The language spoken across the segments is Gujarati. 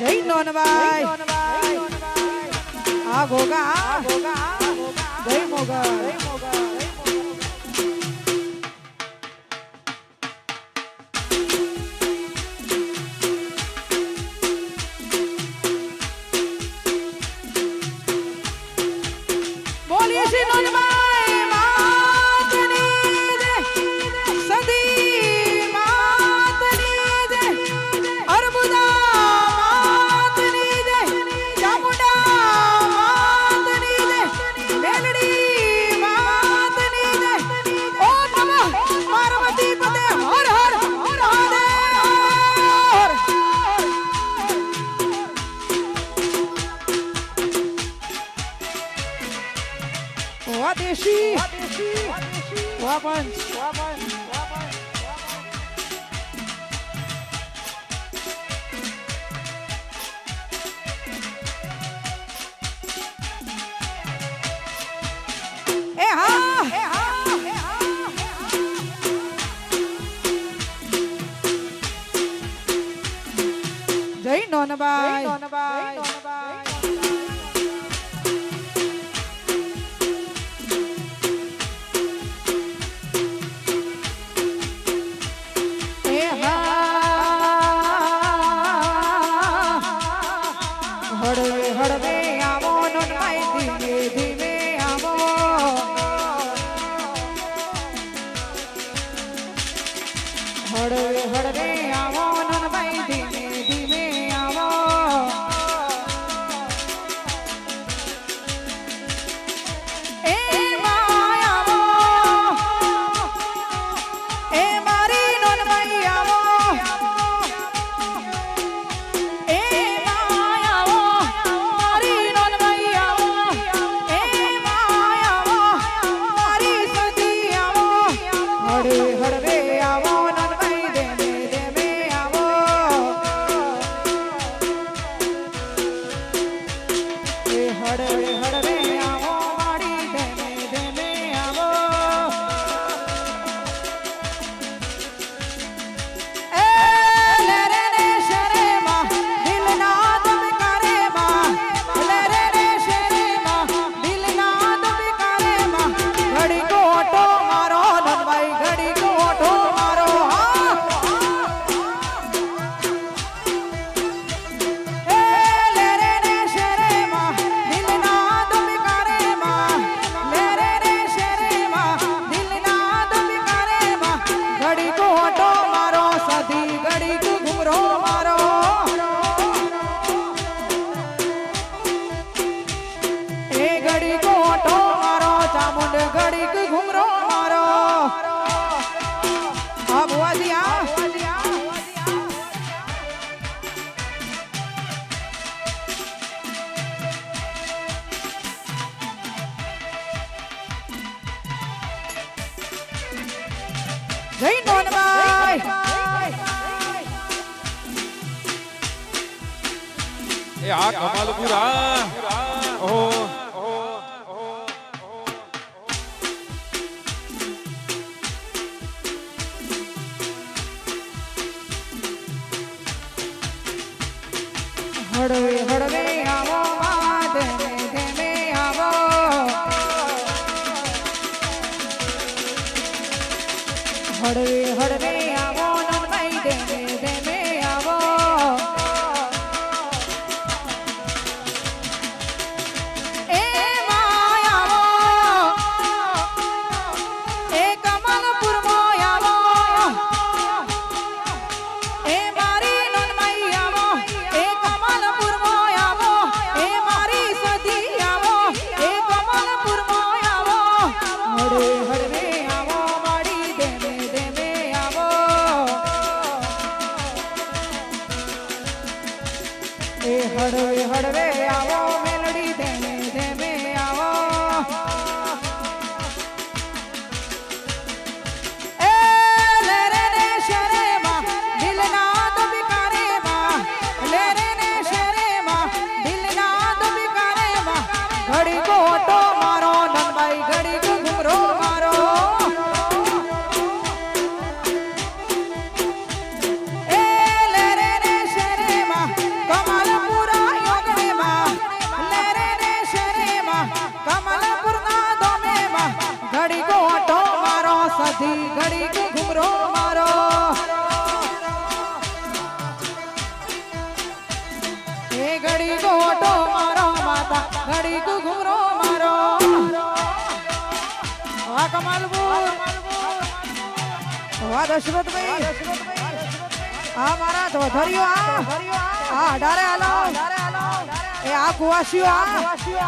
જય નોનભાઈ આ ગોગા જય મોગલ બોલીએ શ્રી નોનભાઈ માતની જય સદી માતની જય અર્બુદા માતની જય ચામુંડા માતની જય મેલડી માતની જય ઓમ નમઃ પાર્વતી પતે હર હર મહાદેવ દેશી એ હા જય નોનબાઈ હળવે હળવે આવો નોનભાઈ ધીમે ધીમે આવો હળવે હળવે આવો નોનભાઈ ધીમે ધીમે આવો એ માય આવો એ મારી નોનભાઈ આવો હળવે આવો નોનભાઈ ધીમે ધીમે આવો એ હળવે હળવે આવો મારી ધીમે ધીમે આવો એ લેરે રે શરે માં દિલ ના દમ કરે માં લેરે રે શરે માં દિલ ના દમ કરે માં ઘડી કોટો મારો નોનભાઈ ઘડી કોટો મારો એ લેરે રે શરે માં દિલ ના દમ કરે માં લેરે રે શરે માં દિલ ના દમ કરે માં ઘડી કોટો મારો સધી ઘડી ઘુમરો મારો એ ઘડી કોટો મારો ચામુંડ ઘડી ઘુમરો મારો આ બુઆજી આ જય નોનભાઈ એ આ કમાલપુરા ઓહો હળવે હળવે આવો માં ધીમે ધીમે આવો હળવે હળવે આવો નોનભાઈ ધીમે ધીમે આવો એ માય આવો એ કમલપુર માં આવો એ મારી નોનભાઈ આવો એ કમલપુર માં આવો એ મારી સધી આવો એ કમલપુર માં આવો હળવે હળવે આવો મારી ધીમે ધીમે આવો સધી ઘડીક ઘુમરો મારો એ ઘડીક ઓટો મારો માતા ઘડીક ઘુમરો મારો વાહ કમાલપુર વાહ દશરથભાઈ આ મારા ધોધરીઓ આ અઢારે હાલો એ આ કુવાસીઓ આ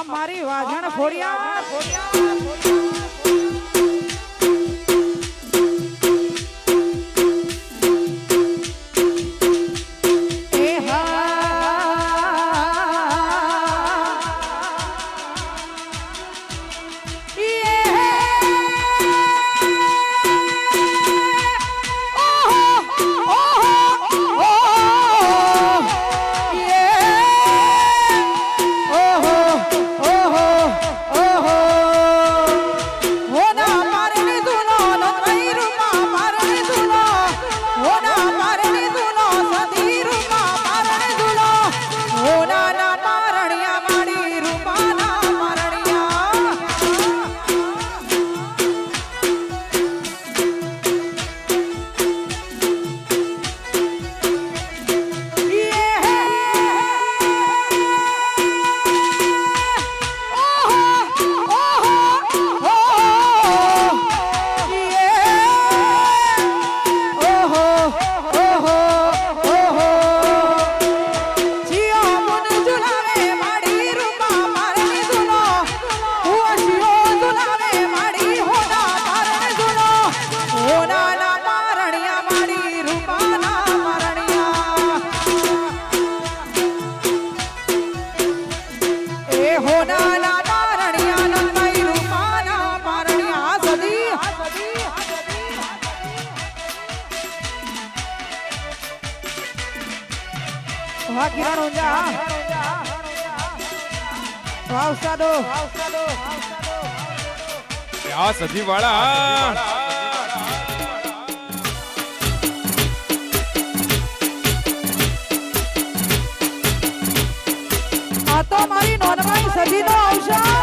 મારી વાજણ ફોડિયા વાહ કિરણ ઊંઝા વાહ ઉસ્તાદો આ સજી વાળા આ તો મારી નોનભાઈ સજી નો આવશે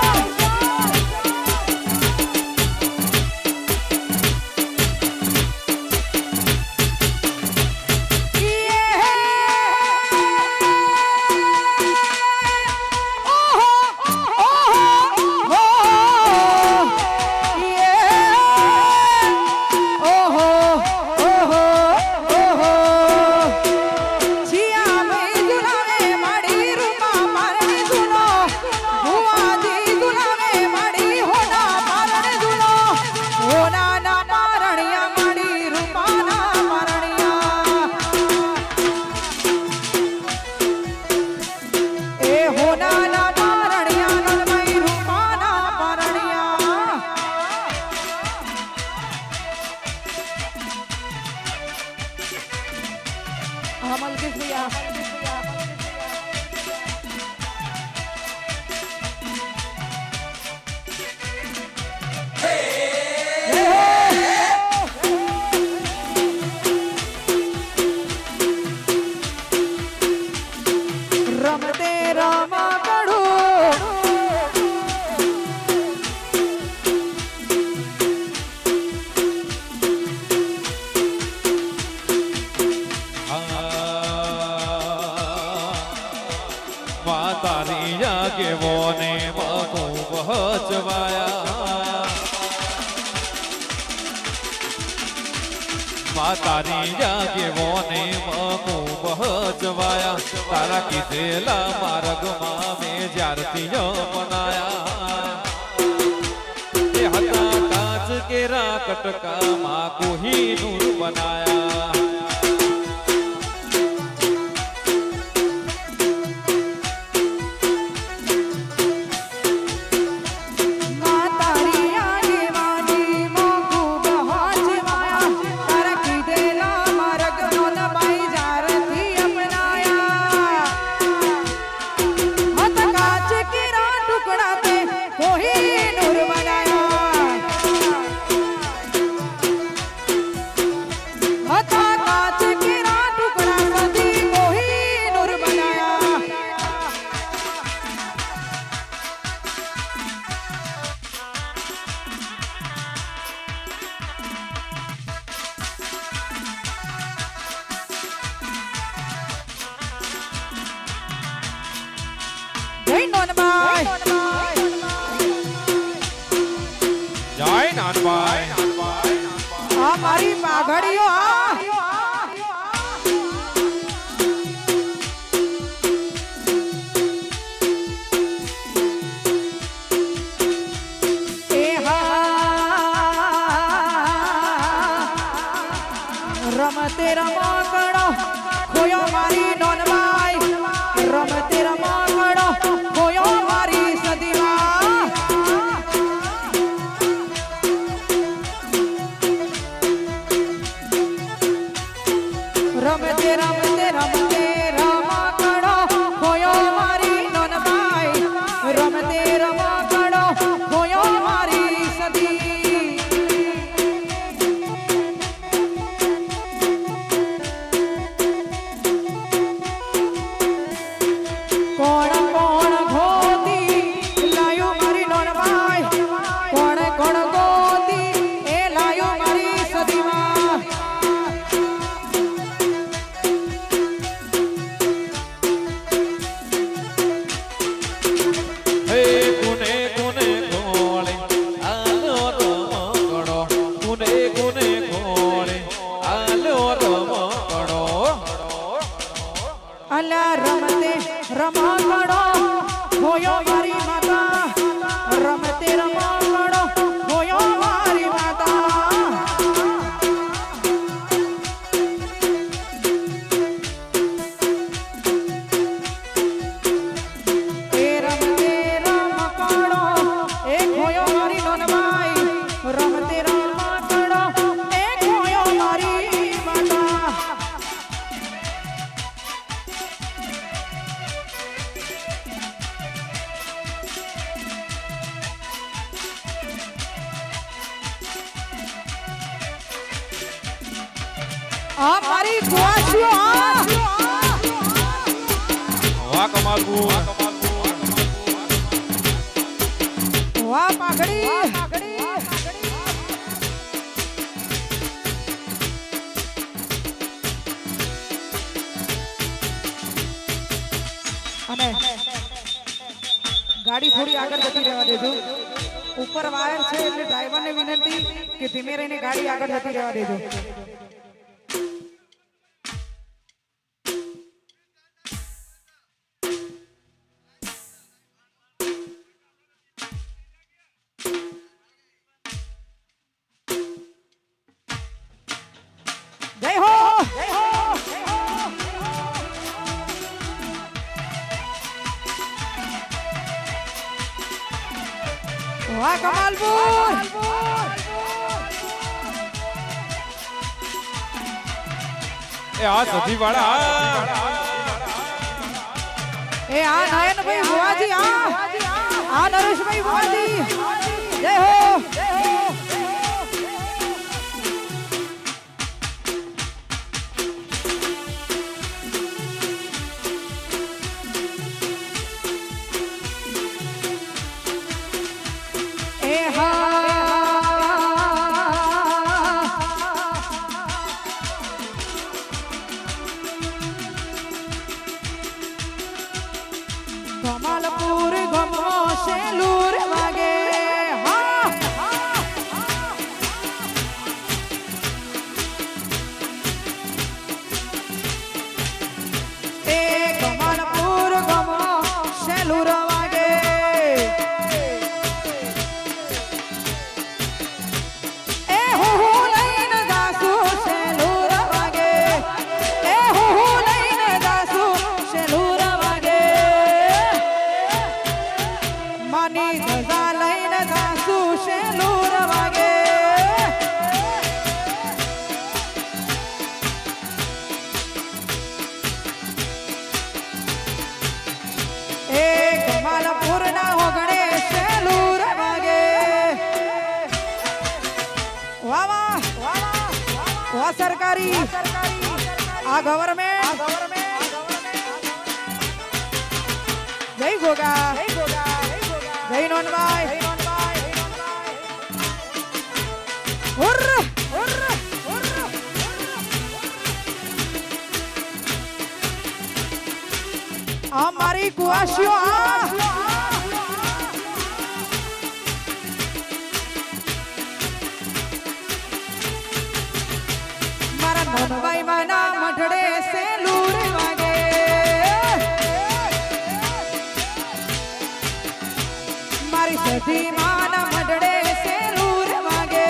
રમતે રમા કડું તારી જાગેવો ને બહુ બહચવાયા તારી જાગેવો ને બહુ બહચવાયા તારા કીધેલા માર્ગમાં મેં જ્યારથી અપનાયા એ હતા કાચ કેરા કટકામાં કોહિનૂર બનાયા નોનબાઈ જય નાનભાઈ આ મારી પાઘડીઓ રમતે રમાકડો ખોયો મારી નોનબાઈ રમતે રમાકડો ખોયો મારી સદીમાં રમતે રમતે રમતે રમાકડો ખોયો મારી નોનબાઈ રમતે રમાકડો ખોયો મારી સદી કોણ કોણ ગોતી લાયો મારી નોનબાઈ કોણ કોણ ગોતી એ લાયો મારી સદીમાં હે કોને કોને ગોળે આલો રમકડો કોને કોને ગોળે આલો રમકડો અલા રમતે રમાકડો હોયો મારી માતા રમતે રમાકડો હોયો મારી માતા એ રમતે રમાકડો એક હોયો મારી નોનબાઈ રમતે રમાકડો એક હોયો મારી માતા આ મારી ગોવાશીઓ વાહ કમાલપુર વાહ પાઘડી અને ગાડી થોડી આગળ જતી રહેવા દેજો ઉપર વાયર છે એટલે ડ્રાઈવરને વિનંતી કે ધીમે રહીને ગાડી આગળ જતી રહેવા દેજો જય હો જય હો વાહ કમાલપુર એ આ સધી વાળા એ આ નયનભાઈ ભુવાજી આ નરેશભાઈ ભુવાજી જય હો એ કમાલપુર ગમો શેલુર વાગે એ કમાલપુર ગમો શેલુર વાગે એ હું લઈને દાસુ શેલુર વાગે એ હું લઈને દાસુ શેલુર વાગે માની ધજા લઈને દાસુ શેલુર વાગે એ કમાલપુરના હોગણે શેલુર વાગે વાહ વાહ વાહ સરકારી આ ગવર્મેન્ટ જય ગોગા જય નોનબાઈ હુર્ર હુર્ર હુર્ર આ મારી મારી કુવાશીઓ મારા નોનભાઈ માના મઢડે સેલુર વાગે મારી સધી માના મઢડે સેલુર વાગે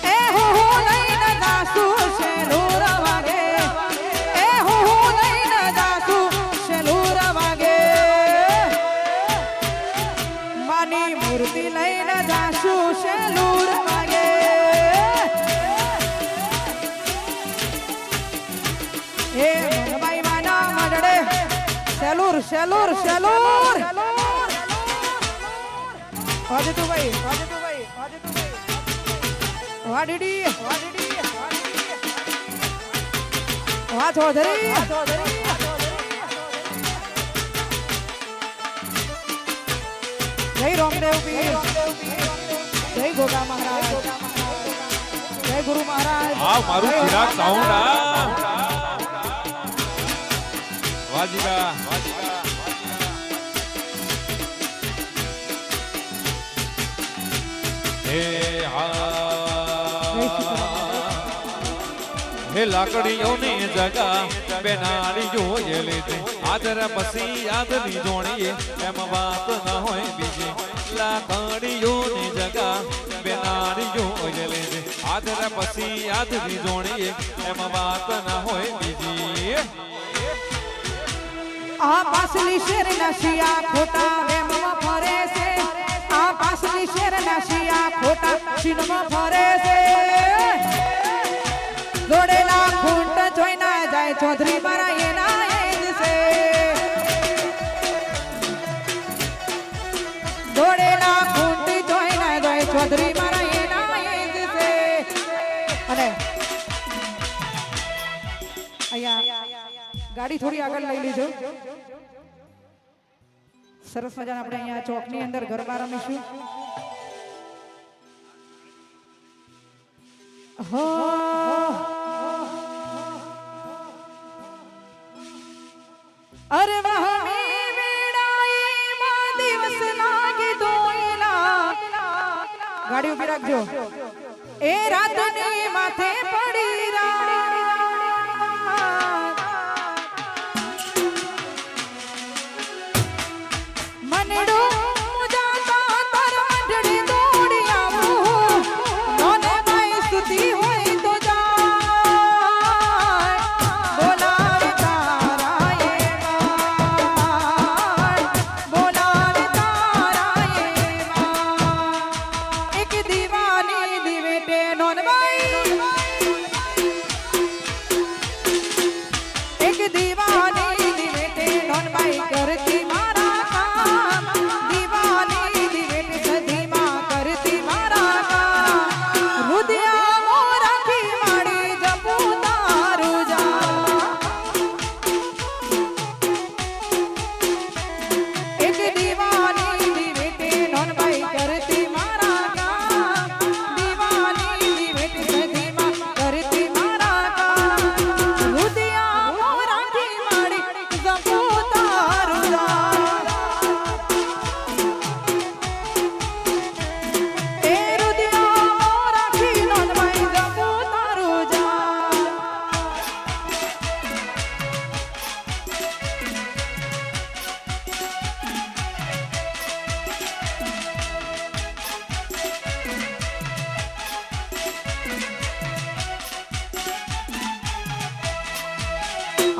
એ હું લઈને જાસુ સેલુર વાગે એ હું લઈને જાસુ સેલુર વાગે માની મૂર્તિ લઈને જાસુ સેલુર વાગે એ મનભાઈ માના મઢડે સેલુર સેલુર સેલુર વાજતુભાઈ વાડીડી વા ચૌધરી જય રામદેવ પીર જય ગોગા મહારાજ જય ગુરુ મહારાજ આ મારું ચિરાગ સાઉન્ડ આ વાજીગા હે હે લાકડીઓની જગા બેનાડી જોઈએ લીધે આદર પછી યાદની જોણીએ એમ વાત ન હોય બીજી લાકડીઓની જગા બેનાડી જોઈએ લીધે આદર પછી યાદની જોણીએ એમ વાત ન હોય બીજી આ પાસલી શેર નશિયા ખોટા વેમમાં ફરે છે આ પાસલી શેર નશિયા ખોટા ચીનમાં ફરે છે જોડેલા ખૂંટ જોઈ ના જાય ચૌધરી મારા એના એજ છે જોડેલા ખૂંટ જોઈ ના જાય ચૌધરી મારા એના એજ છે અને અહીંયા ગાડી થોડી આગળ લઈ લીજો સરસ મજાના આપણે અહીંયા ચોકની અંદર ગરબા રમીશું અરે વહમી વેડાઈ માં દિવસ લાગી દોઈલા ગાડી ઉભી રાખજો એ રાતની માથે પડી મનડો મુજાતા તર મંડળી દોડી આવું નોને માઈ સુતી હોય તો જાય બોલાવે તારા એ માર બોલાવે તારા એ માર એક દીવાની દિવેટે નોનબાઈ એક દીવાની દિવેટે નોનબાઈ કરતી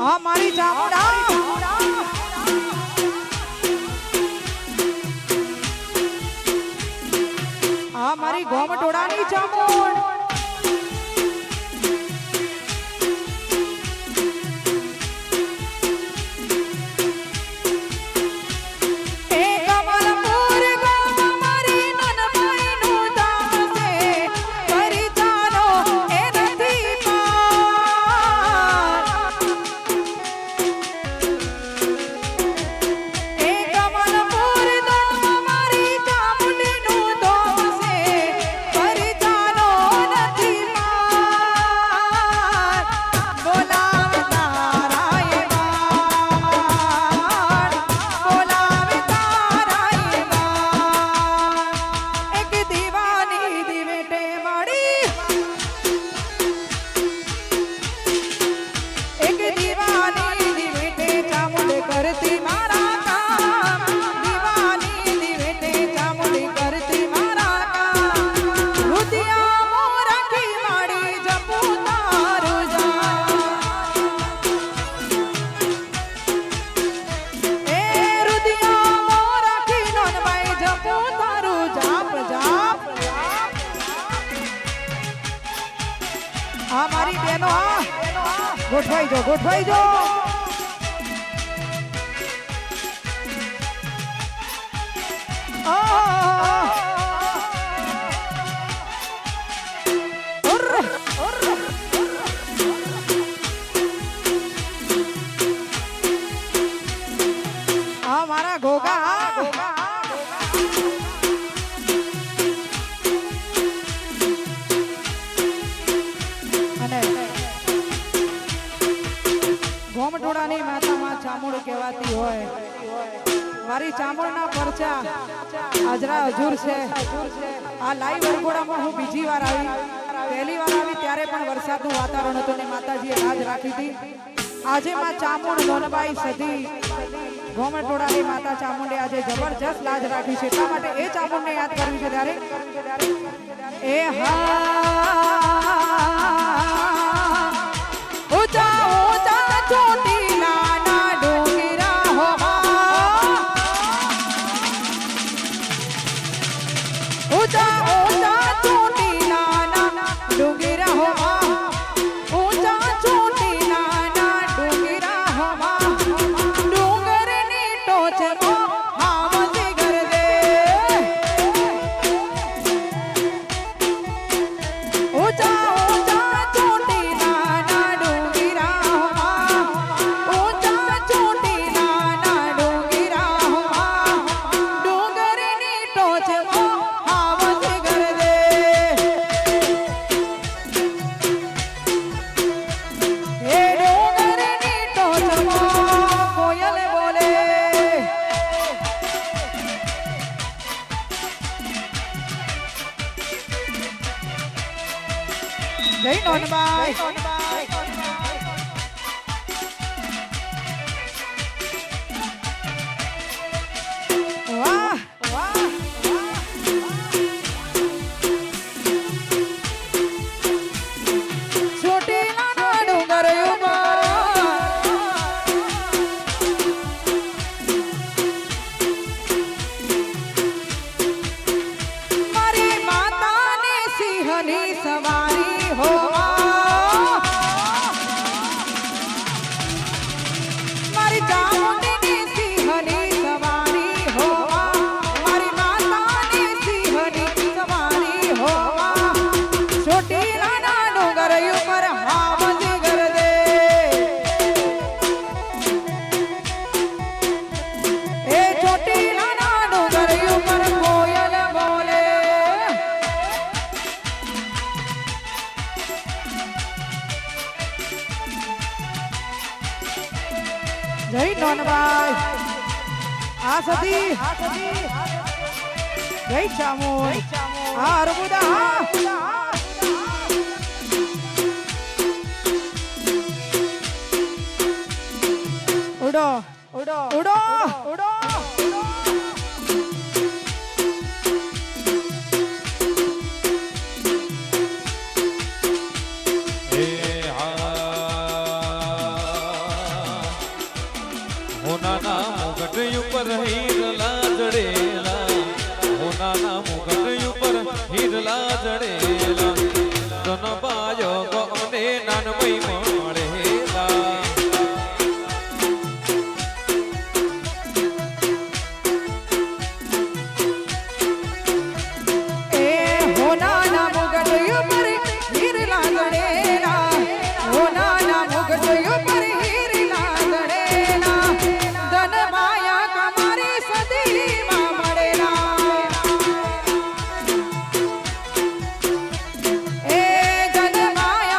આ મારી ચામુંડા આ મારી ગોમટોડાની ચામુંડ આ મારી બેનો આ ગોઠવાઈ જો ગોઠવાઈ જો મારા ઘોઘા અને ગોમટોડાની માતામાં ચામુંડ કહેવાતી હોય મારી ચામુંડના પરચા આજરા હજુર છે આ લાઈવ વરઘોડામાં હું બીજી વાર આવી પહેલી વાર આવી ત્યારે પણ વરસાદનું વાતાવરણ હતું ને માતાજીએ રાજ રાખી હતી આજે માં ચામુંડ નોનબાઈ સધી ગોમટોડાની માતા ચામુંડે આજે જબરજસ્ત લાજ રાખી છે એટલા માટે એ ચામુંડને યાદ કરવી છે ત્યારે એ હા ઊંચા ઊંચા ચોટીલા ના ડુંગરા હો ઊંચા ઊંચા ચોટીલા ના ડુંગરા હો ઊંચા ચોટીલા ના ડુંગરા હો જય નોનબાઈ વાહ વાહ ચોટીલા ડુંગર મારી માતાને સિંહની સવારી હો મારી ચામુંડની સિંહની સવારી હો મારી માતાની સિંહની સવારી હો ચોટીલાના ડુંગર ઉપર હાવજી ગરદે એ ચોટીલાના ડુંગર ઉપર કોયલ બોલે જય નોનબાઈ આ સતી જય ચામુંડ આ અરબુદા ઉડો ઉડો ઉડો ઉડો હોનાના મુગટ ઉપર હીરલા જડેલા હોનાના મુગટ ઉપર હીરલા જડેલા તન બાયો ગોને નાનમઈ મળેલા એ હોનાના મુગટ ઉપર હીરલા જડેલા હોનાના મુગટ ઉપર હીરલા જડેલા ધન માયા કમારી સદીમાં મળેલા એ ધન માયા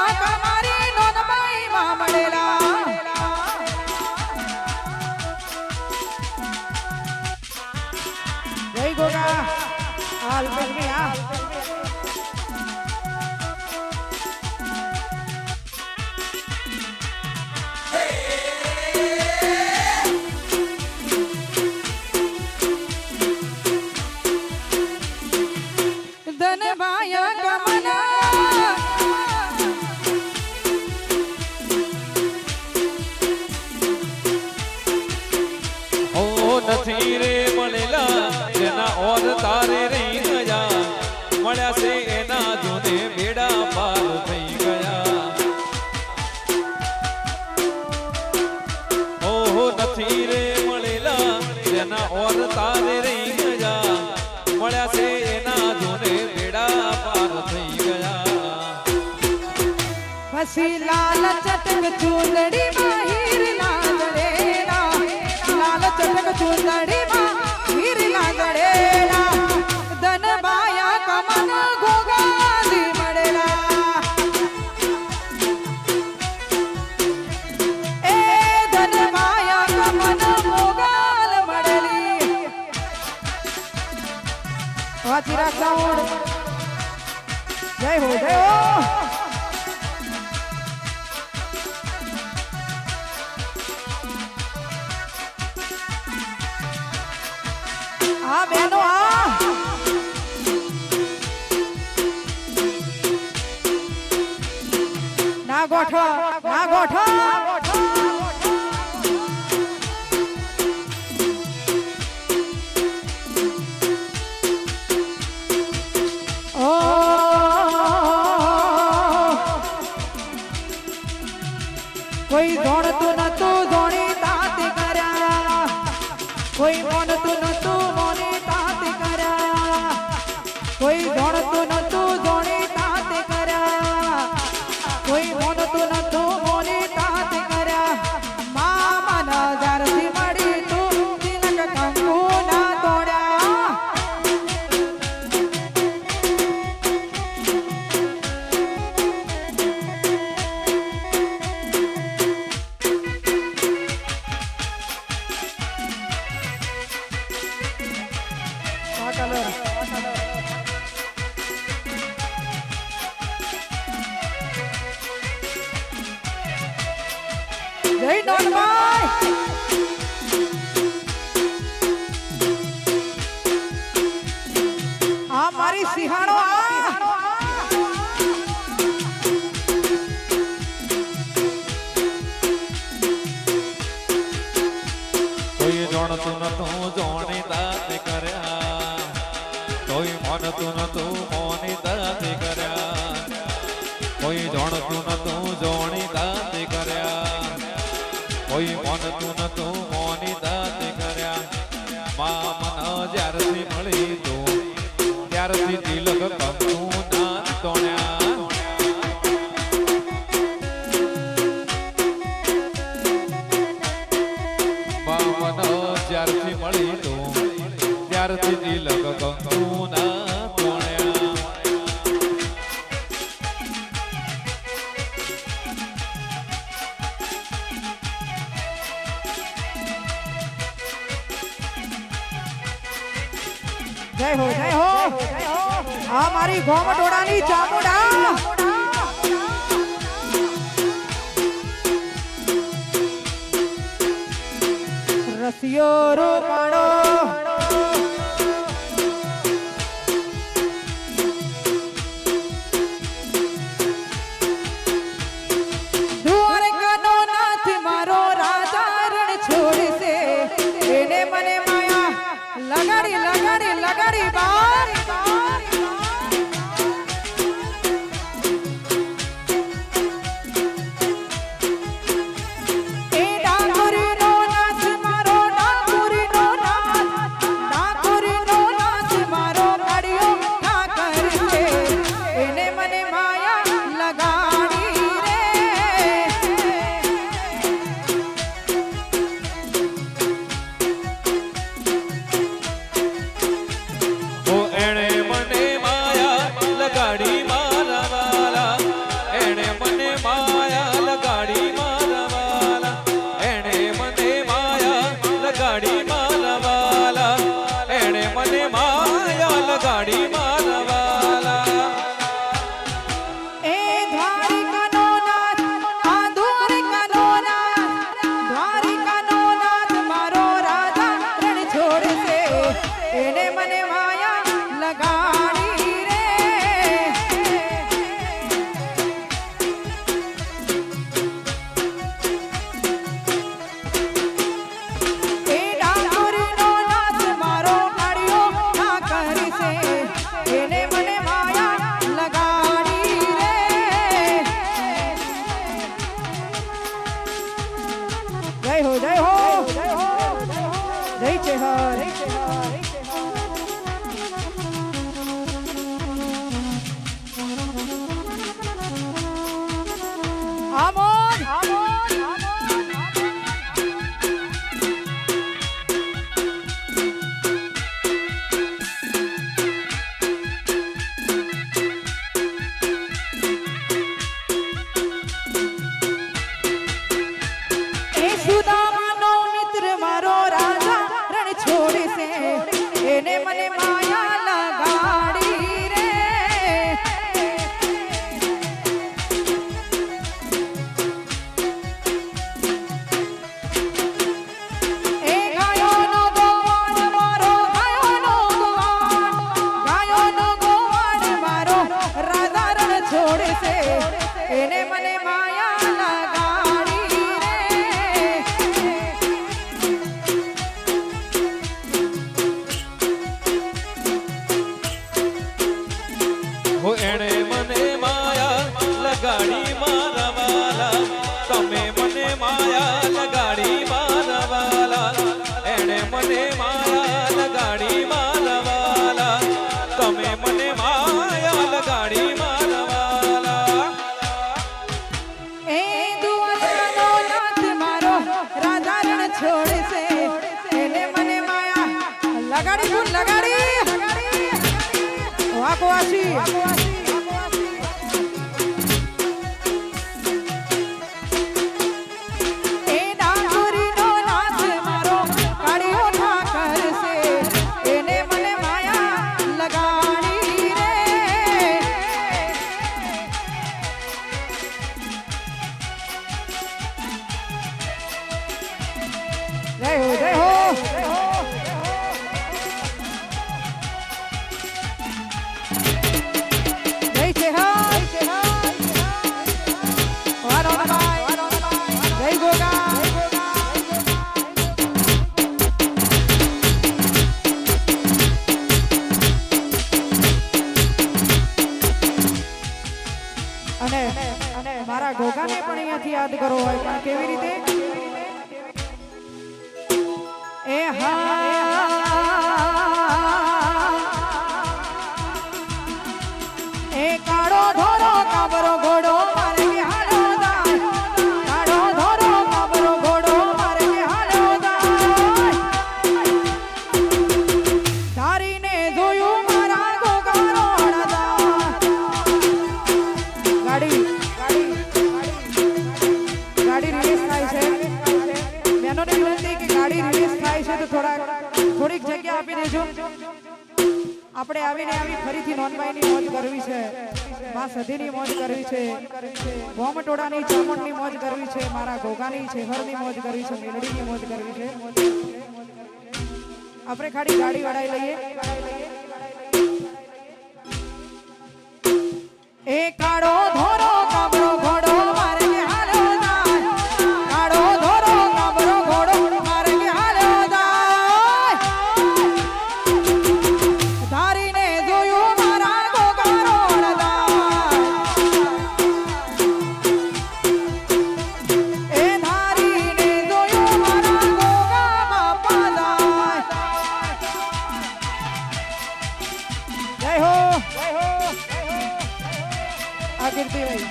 પછી લાલ ચટક ચૂંદડી માં હીર લાગડેલા લાલ ચટક ચૂંદડી માં હીર લાગડેલા ધન બાયા કમન ગોગાલી મળેલા એ ધન બાયા કમન ગોગાલ મળેલી વાચી રાખતા જય હો જય હો આ બેનો આ ના ગોઠો ના ગોઠો ઓ કોઈ જોણતું નતું જોણી તાતી કર્યા કોઈ મોનતું નતું મોની તાતી કર્યા કોઈ જોણતું નતું જોણી તાતી કર્યા કોઈ મોનતું નતું મોની તાતી કર્યા મામા નજરથી મળી તું તિલક કંકુ ના તોડ્યા જય નોનભાઈ આ મારી સિંહાણો કોઈ જોણતું નતું જોણી તાતી કર્યા કોઈ મોનતું નતું મોની તાતી કર્યા કોઈ જોણતું નતું જોણી તાતી કર્યા કોઈ મોનતું નતું મોની તાતી કર્યા મા મન જ્યારથી મળી તું ત્યારથી તિલક કંકુ ના તોડ્યા મા મન જ્યારથી મળી તું ત્યારથી તિલક કંકુ ના તોડ્યા જય હો જય હો આ મારી ગોમટોડાની ચામુંડા રસિયો રોમાણો દ્વારકાનો નાથ મારો રાજા રણ છોડશે એને મને માયા લગાડી લગાડી લગાડી બાર એને મને માયા લગાડી રે હો એણે મને માયા લગાડી મારા વાલા તમે મને માયા લગાડી મારા વાલા એણે મને માયા લગાડી મારા વાલા તમે મને માયા લગાડી મારા વાલા એ દ્વારકાનો નાથ મારો રાધા રણ છોડશે એને મને માયા લગાડી ગુણ લગાડી વાકવાસી એ ડાકોરીનો નાથ મારો કાળિયો ઠાકર છે એને મને માયા લગાડી રે જય હો જય હો જય છે હા વારોનભાઈ જય ગોગા અને મારા ગોગાને પણ અહીંયાથી યાદ કરો હોય પણ કેવી રીતે એ એ કાળો ધોરો કાબરો ઘોડો મારે હાલો દાય કાળો ધોરો કાબરો ઘોડો મારે હાલો દાય ધારીને જોયું મારા ગોગાનો અડદા ગાડી રિલીઝ થાય છે બેનોને વિનંતી કે ગાડી રિલીઝ થાય છે તો થોડીક જગ્યા આપી દેજો આપણે આવીને ફરીથી નોનબાઈની મોજ કરવી છે માં સધીની મોજ કરવી છે ગોમટોડાની ચામુંડની મોજ કરવી છે મારા ગોગાની છેહરની મોજ કરવી છે મેલડીની મોજ કરવી છે આપણે ખાલી ગાડી વડાઈ લઈએ એ કાળો ધોરો કાબરો ઘોડો મારે હાલો દાય કાળો ધોરો કાબરો ઘોડો મારે હાલો દાય ધારીને જોયું મારા ગોગાનો અડદા એ ધારીને જોયું મારા ગોગા બાપા દાય જય હો આ કીર્તિભાઈ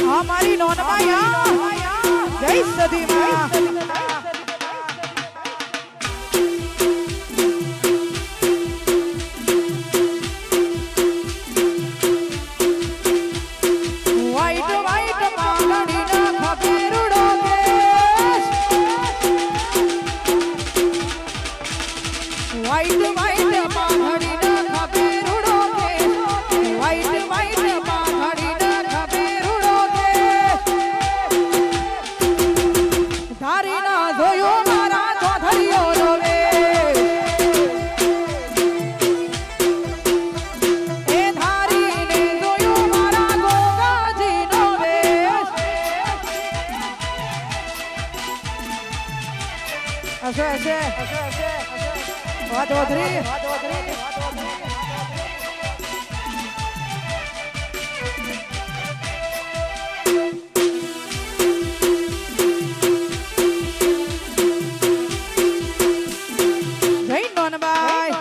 આ મારી નોનબાઈ જય સદીમાં વ્હાઈટ વ્હાઈટ પાઘડીના ખભેરુડો કેશ વ્હાઈટ વ્હાઈટ પાઘડીના ખભેરુડો કેશ વ્હાઈટ વ્હાઈટ પાઘડીના ખભેરુડો કેશ ધારીના જોયો મારા ચોધરીઓ રોવે એ ધારીને જોયું મારા ગોગાજીનો વેશ હશે વાત વધરી જય નોનબાઈ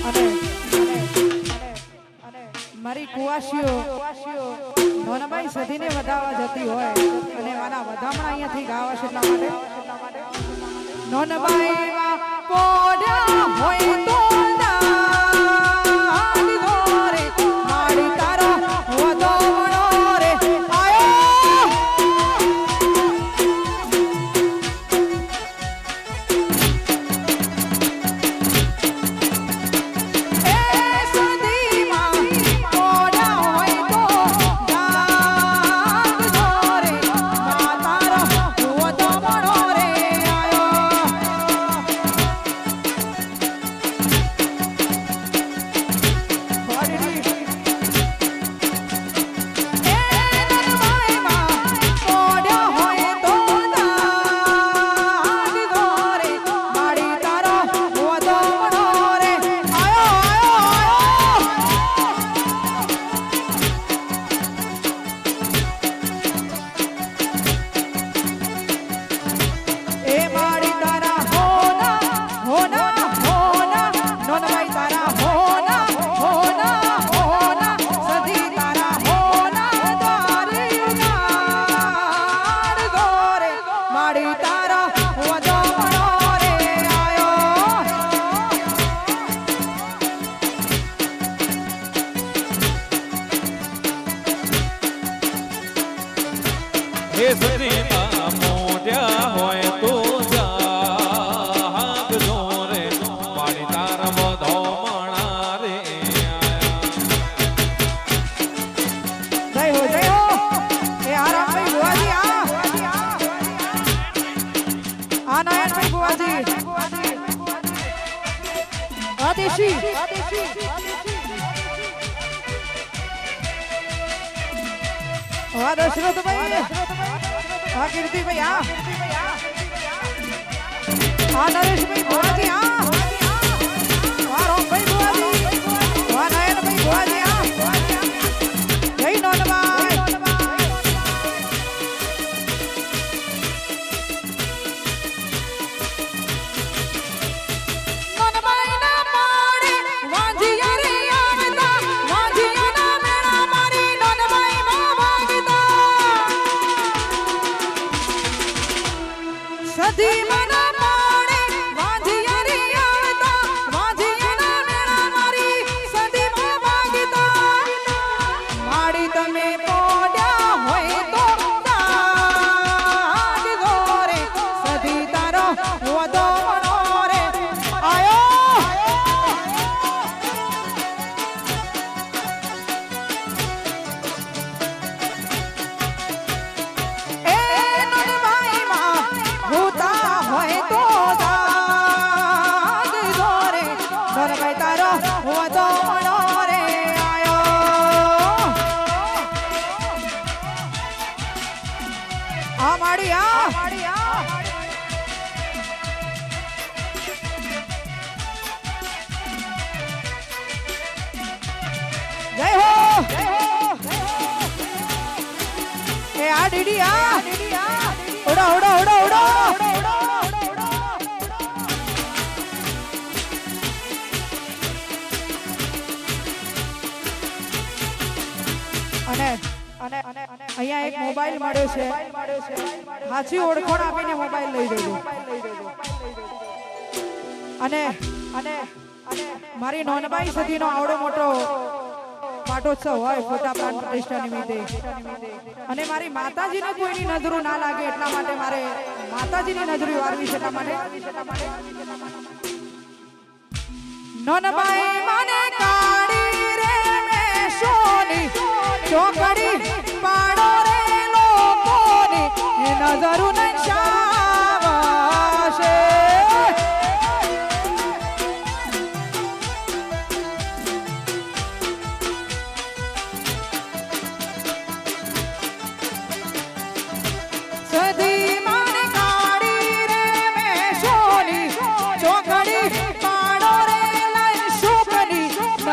અને મારી કુવાસીઓ નોનબાઈ સધીને વધાવવા જતી હોય અને આના વધામણા અહીંયાથી ગાવા છે એટલા માટે નોનબાઈમાં પોડ્યા હોય તો દાગ ધોરે માડી તારો વધામણો રે આયો એ સદીમાં પોડ્યા હોય તો દાગ ધોરે મા તારો વધામણો માડી તારો વધમણો રે આયો હે સદીના મોઢ્યા હોય તો જા હાથ જોરે મારી તાર બધો મણા રે જય હો એ આરામભાઈ બુવાજી આ નારાયણભાઈ બુવાજી આદેશી દશરથભાઈ હા કીર્તિભાઈ આ નરેશભાઈ બુવાજી આ રોમભાઈ બુવાજી નયનભાઈ બુવાજી જય નોનભાઈ નોનભાઈના પાડે વાંજિયા રે આવતા વાંજિયાના મેળા મારી નોનભાઈમાં વાગતા સધી મના પાડે વાંજિયા રે આવતા વાંજિયાના મેળા મારી સધીમાં વાગતા માડી તમે પોડ્યા હોય તો જાગજો રે સધી તારો વધમણો રે આયો એ નોનભાઈમાં હોતા હોય તો જાગજો રે નોનભાઈ તારો વધમણો રે આયો આ માડી જય હો એ આ દીદી ઉડો ઉડો ઉડો ઉડો અને અહીંયા એક મોબાઈલ મળ્યો છે સાચી ઓળખાણ આપીને મોબાઈલ લઈ જજો અને મારી નોનબાઈ સદીનો આવડો મોટો પાટોત્સવ હોય ફોટા પ્રાણ પ્રતિષ્ઠા નિમિત્તે અને મારી માતાજીને કોઈની નજરો ના લાગે એટલા માટે મારે માતાજીની નજરો વારવી છે એટલા માટે નોનબાઈ મને કાળી રે મે સોની ચોકડી પાડો રે લોકોની નજરો ન શાવાશે સધી મને કાળી રે મે સોની ચોકડી પાડો રે લઈ શુકની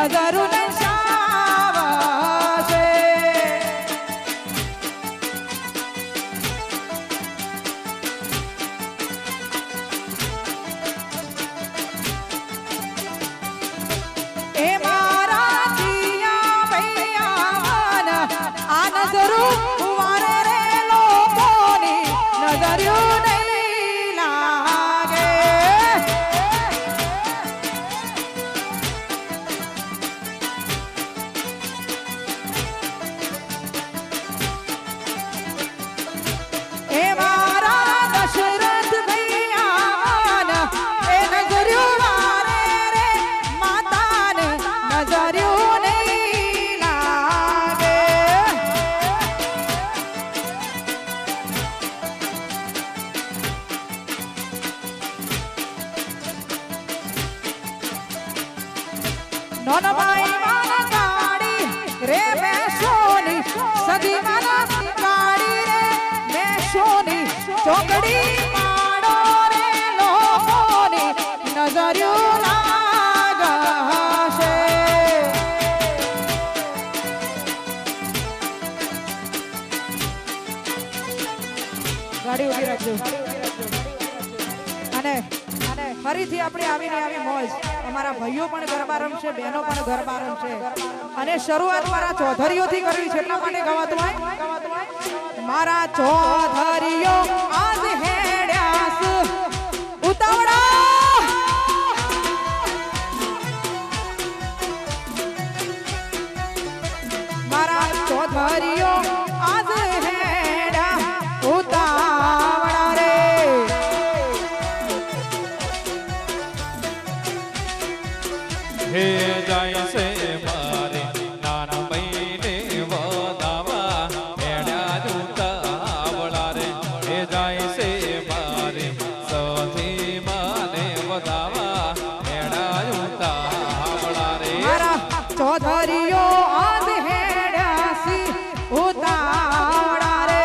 નજરો ન શાવાશે એ મારા જીયા ભૈયા આ નજરો વારે રે લોકોની નજર્યું નહીં લાગે એ મારા દશરથ ભૈયા એ નજર્યું વારે રે માતાને નજર્યું નહીં લાગે નોનબાઈ માના કાળી રે મે સોની સદી માના કાળી રે મે સોની ચોકડી પાડો રે લોકોની નજર્યું લાગશે ગાડી ઉભી રાખજો અને ફરીથી આપણે આવીને આવી મોજ અમારા ભાઈઓ પણ ગરબા રમશે બહેનો પણ ગરબા રમશે અને શરૂઆત મારા ચૌધરીઓથી કરવી છે એટલા માટે ગવાતું હોય મારા ચૌધરીઓ આજ હે છે મારે સધી માને વધાવા હેડાયું તાવડા રે મારા ચૌધરીઓ આજ હેડ્યાસી ઉતાવળા રે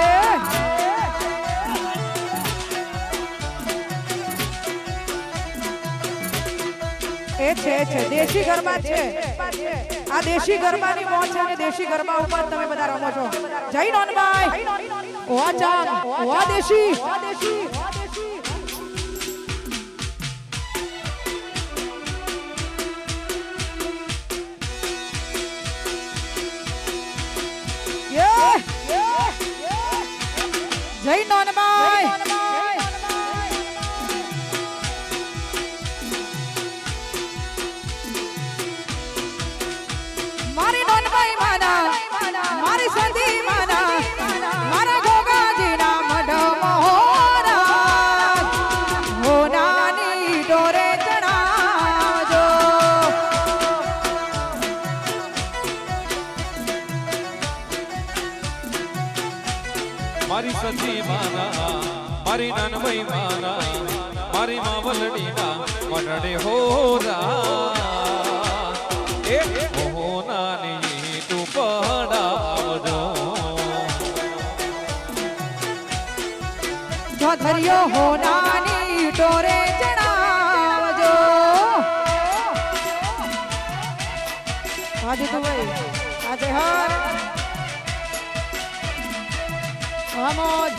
એ છે દેશી ગરબા છે આ દેશી ગરબાની મોજ છે અને દેશી ગરબા ઉપર તમે બધા રમો છો જય નોનભાઈ ઓવા ચાંદ ઓવા દેશી જય નોનભાઈ મારી નોનભાઈ માના મારી સંધી માના મારા ગોગાજીના મઢ મોહરા હોનાની ડોરે ચણાજો મારી સતી માના મારી નાનભાઈ માના મારી માવલડીના મનડે હોરા એ હોનાની તું પડાવજો ચૌધરીઓ હોનાની ડોરે ચણાવજો આજે તો ભાઈ આજે હર આમોદ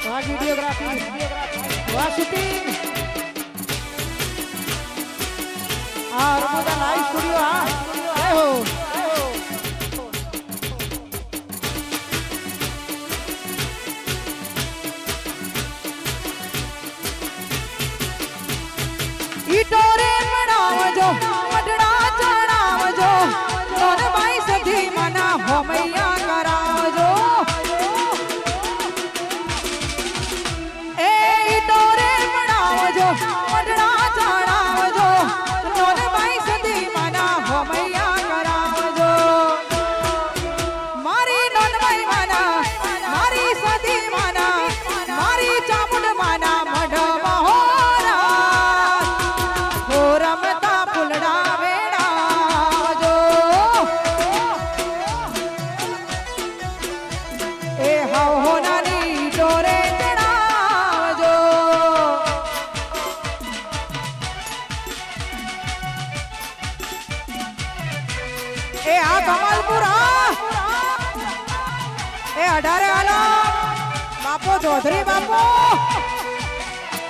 વાહ વિડિયોગ્રાફી વાહ શૂટિંગ આ રમોદા લાઈવ સ્ટુડિયો હા જય હો ઈટોરે મણાવજો મઢડા ચડાવજો નોનબાઈ સધી મના હોમૈયા કરાવજો એ ઈટોરે મણાવજો મઢડા ચડાવજો નોનબાઈ સધી મના હોમૈયા કરાવજો મારી નોનબાઈ મના મારી સધી મના મારી ચામુંડ મના મઢમાં રમતા ફૂલડા વેડાવજો એ હોનાની ડોરે ચડાવજો એ આ કમલપુર એ 18 આલમ બાપો ચૌધરી બાપો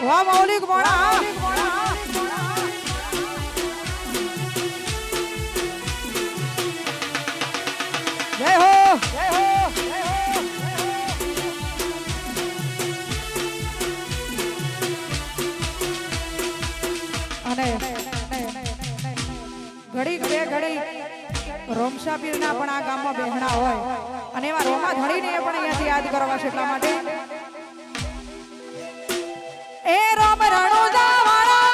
વાહ મૌલિક મોણા જય હો અને ઘડી બે ઘડી રોમશા પીરના પણ આ ગામમાં બેહણા હોય અને એમાં રોમા ધણીને પણ અહીંયાથી યાદ કરવા છે એટલા માટે એ રોમ રણુજા વાળા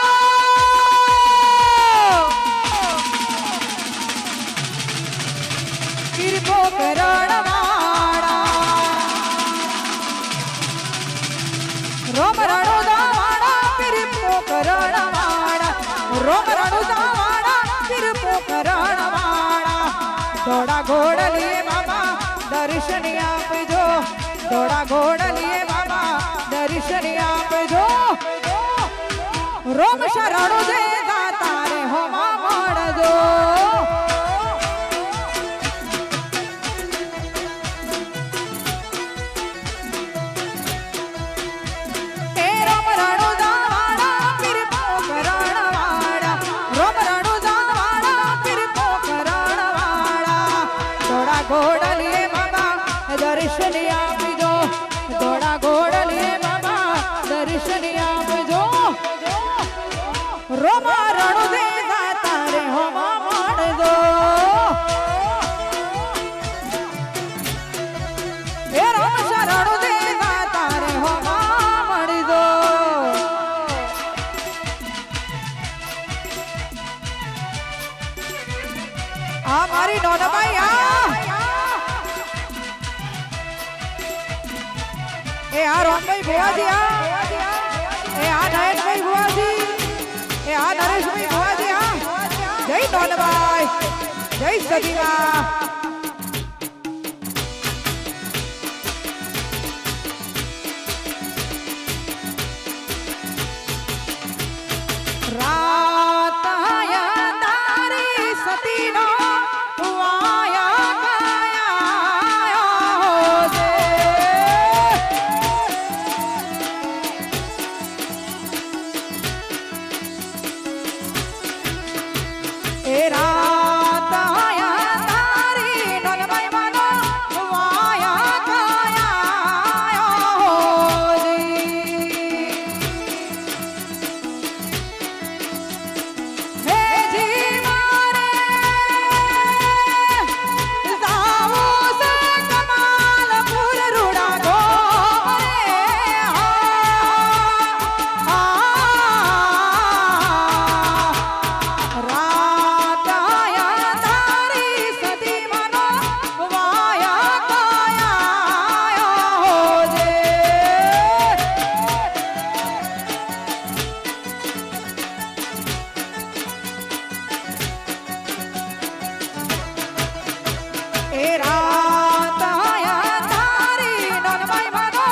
કિરપો કરણવાળા રોમ રણુદાવાળા કિરપો કરણવાળા રોમ રણુદાવાળા કિરપો કરણવાળા દોડા ઘોડલીએ બાબા દર્શન આપજો દોડા ઘોડલીએ બાબા દર્શન આપજો રોમ શરણો જે તારે હોમા મળજો ઘોડલીએ બાબા દર્શન આપજો દોડા ઘોડલીએ બાબા દર્શન આપજો રોમા રણુ દેવા તારે હોમા મળજો એ રોમ શરણુ દેવા તારે હોમા મળજો આ મારી નોનબાઈ આ એ આ રોમભાઈ ભુવાજી એ આ નયનભાઈ ભુવાજી એ આ નરેશભાઈ ભુવાજી જય ડોનભાઈ જય સદીમાં રાત આયા તારી સતીનો વાયા કાયા છે એ રાત આયા તારી ડોલભાઈ માનો વાયા કાયા હે જી મારે જાવો સે કમાલપુર રૂડા ગોરે રાત આયા તારી સતી માનો વાયા કાયા હોજે એ રાત આયા તારી ડોલભાઈ માનો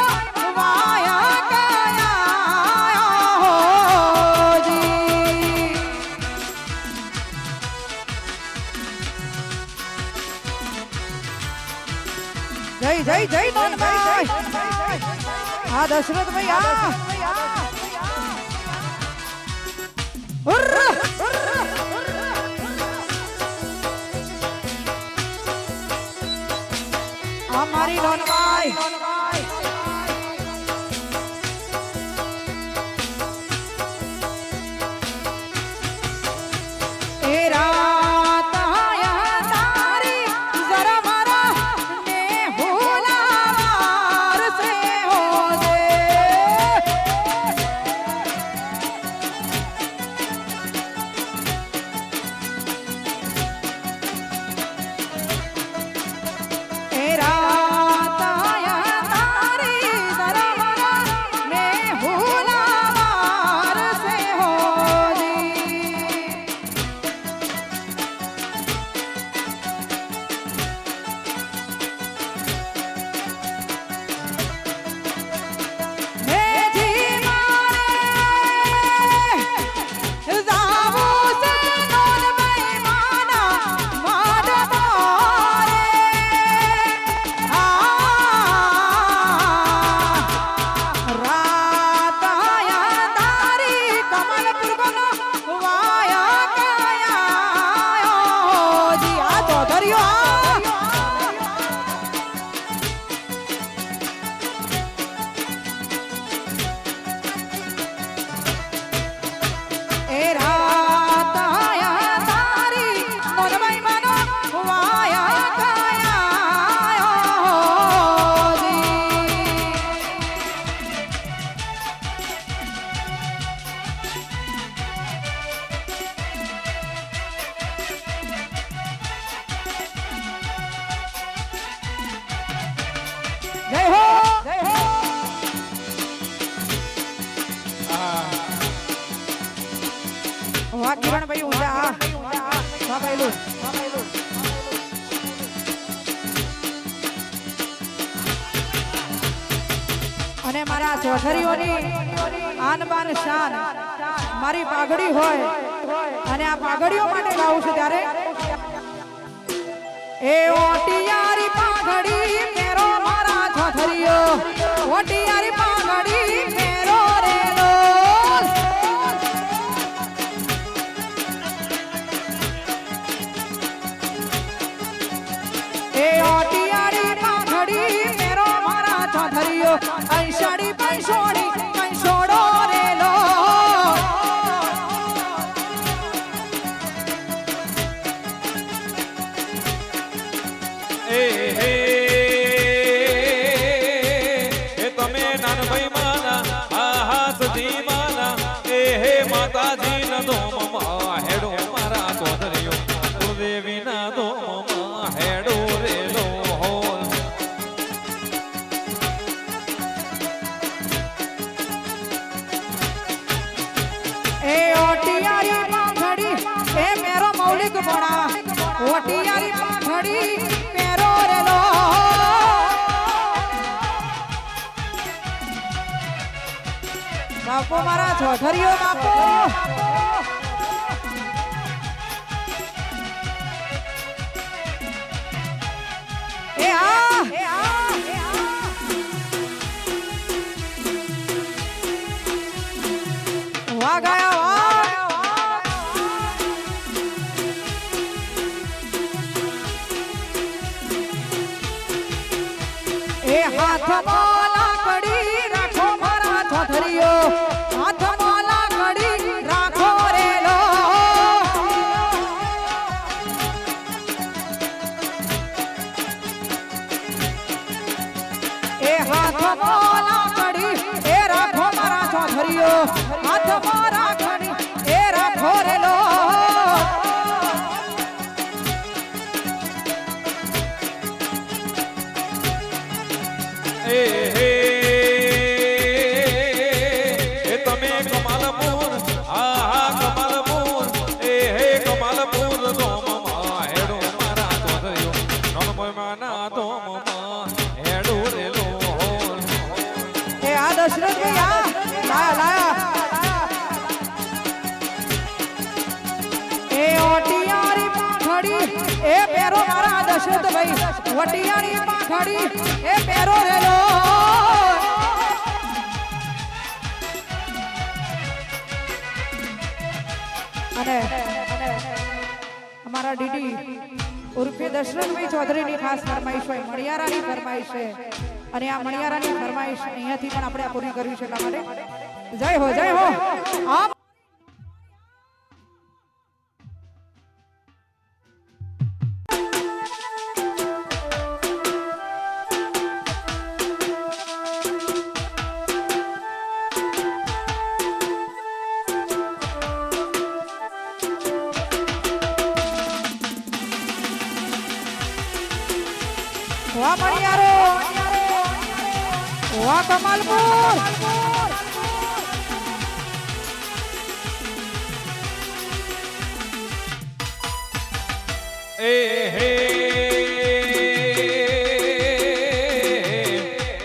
વાયા કાયા હોજી જય જય જય ડોલભાઈ હા દશરથભાઈ આ મારી ડોલભાઈ એ રાત આયા તારી જરા મારા ને ભૂલાવાર સે હોજે એ રાત આયા તારી જરા મારા ને ભૂલાવાર સે હોજી હે જી મારે જાવો સે ડોલભાઈ માના માડ તારે રાત આયા તારી કમલપુર બનો વાયા કાયા હોજી આ ચૌધરીઓ એ રાત આયા તારી ડોલભાઈ માનો વાયા કાયા હોજી જય હો વાહ કિરણભાઈ ઊંચા વાહ ભાઈલું અને મારા ચૌધરીઓની આન બાન શાન મારી પાઘડી હોય અને આ પાઘડીઓ માટે ગાઉં છું ત્યારે એ ઓટિયારી પાઘડી મેરો મારા ચૌધરીઓ ઓટિયારી પાઘડી મેરો રેલો એ ઓટિયારી પાઘડી મેરો મારા ચૌધરીઓ અંશાડી પંશોડી પંશોડો રેલો એ તમે નાનભાઈ માના આ હાથજી માના એ હે માતાજી ન ધોમમાં હેડો મારા ચૌધરીઓ દેવી ના ધોમમાં હેડો રેલો હોલ મેઘ ભણા ઓટિયારી પાઘડી પેરો રેલો બાપુ મારા ચોધરીઓ બાપુ એ આ વાહ ગયા વાહ એ હાથમાં લાકડી રાખો મારા ચોધરીઓ હાથમાં લાકડી રાખો રેલો એ હાથમાં લાકડી એ રાખો મારા ચોધરીઓ હાથમાં રાખડી એ રાખો રેલો એ તમે કમાલપુર આ કમાલપુર હે કમાલપુર ધોમમાં હેડો મારા ધોધયો નોનમયમાના ધોમમાં હેડો રેલો એ આ દશરથ ભાઈ લાયા એ ઓટિયારી પાઘડી એ પેરો મારા દશરથ ભાઈ ઓટિયારી પાઘડી એ પેરો રેલો અને અમારા ડીડી ઉર્ફે દશરથભાઈ ચૌધરીની ખાસ ફરમાઈશ હોય મણિયારાની ફરમાઈશ છે અને આ મણિયારાની ફરમાઈશ અહીંયાથી પણ આપણે પૂરી કરવી છે એટલા માટે જય હો આ વાહ મણિયારો વાહ કમાલપુર એ હે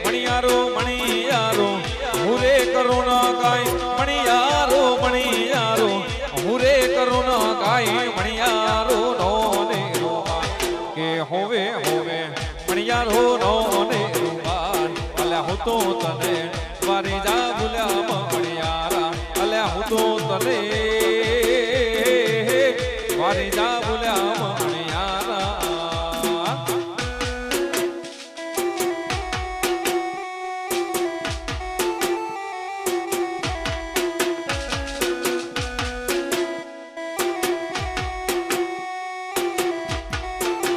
મણિયારો મણિયારો હુરે કરુણા ગાય મણિયારો મણિયારો હુરે કરુણા ગાય મણિયારો નો ને કે હોવે હોવે મણિયારો નો ને રૂપાન અલ્યા હું તો તને વારી જા ભૂલ્યા મણિયારા અલ્યા હું તો તને વારી જા ભૂલ્યા મણિયારા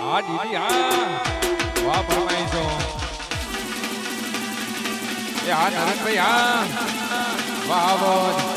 આ દીદી વાહ ફરમાઈશો એ હા નરેનભાઈ વાહ બોલ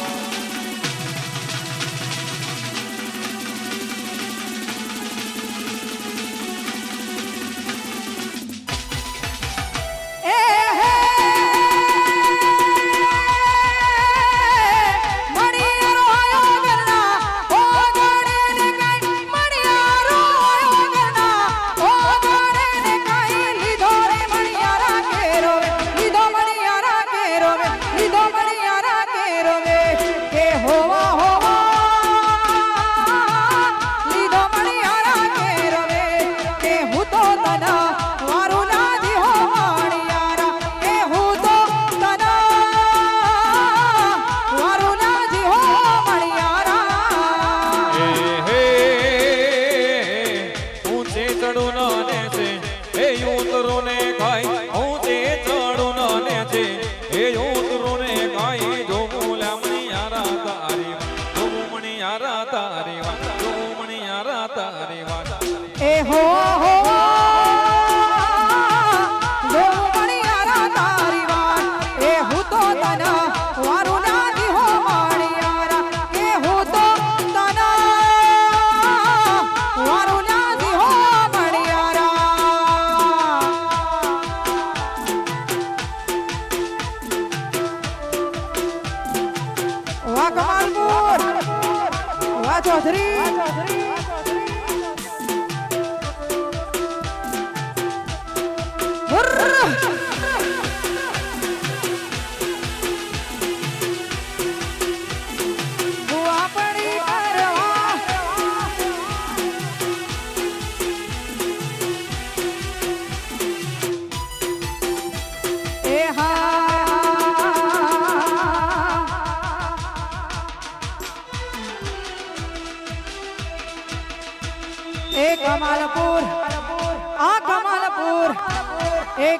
એ હો મણિયારા તારી વાત એ હું તો તને વારું નાથી હો મણિયારા એ હું તો તને વારું નાથી હો મણિયારા વાહ કમાલપુર વાહ ચૌધરી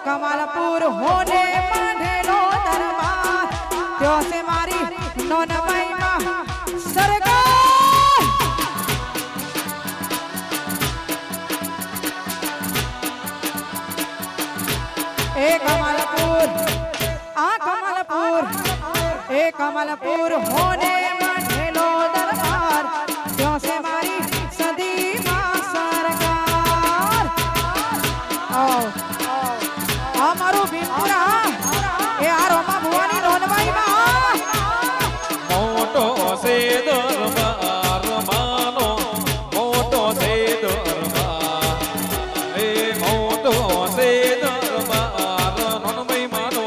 कमलपुर होने मांढेलो दरबार त्यो से मारी नोनबाई मां सरकार ए कमलपुर होने मांढेलो दरबार त्यो से मारी सदी मां सरकार आओ અમારું ભીમપુરા એ આ રોમા ભુવાની નોનવાઈ માં મોટો છે દરબાર માનો મોટો છે દરબાર એ મોટો છે દરબાર નોનભાઈ માનો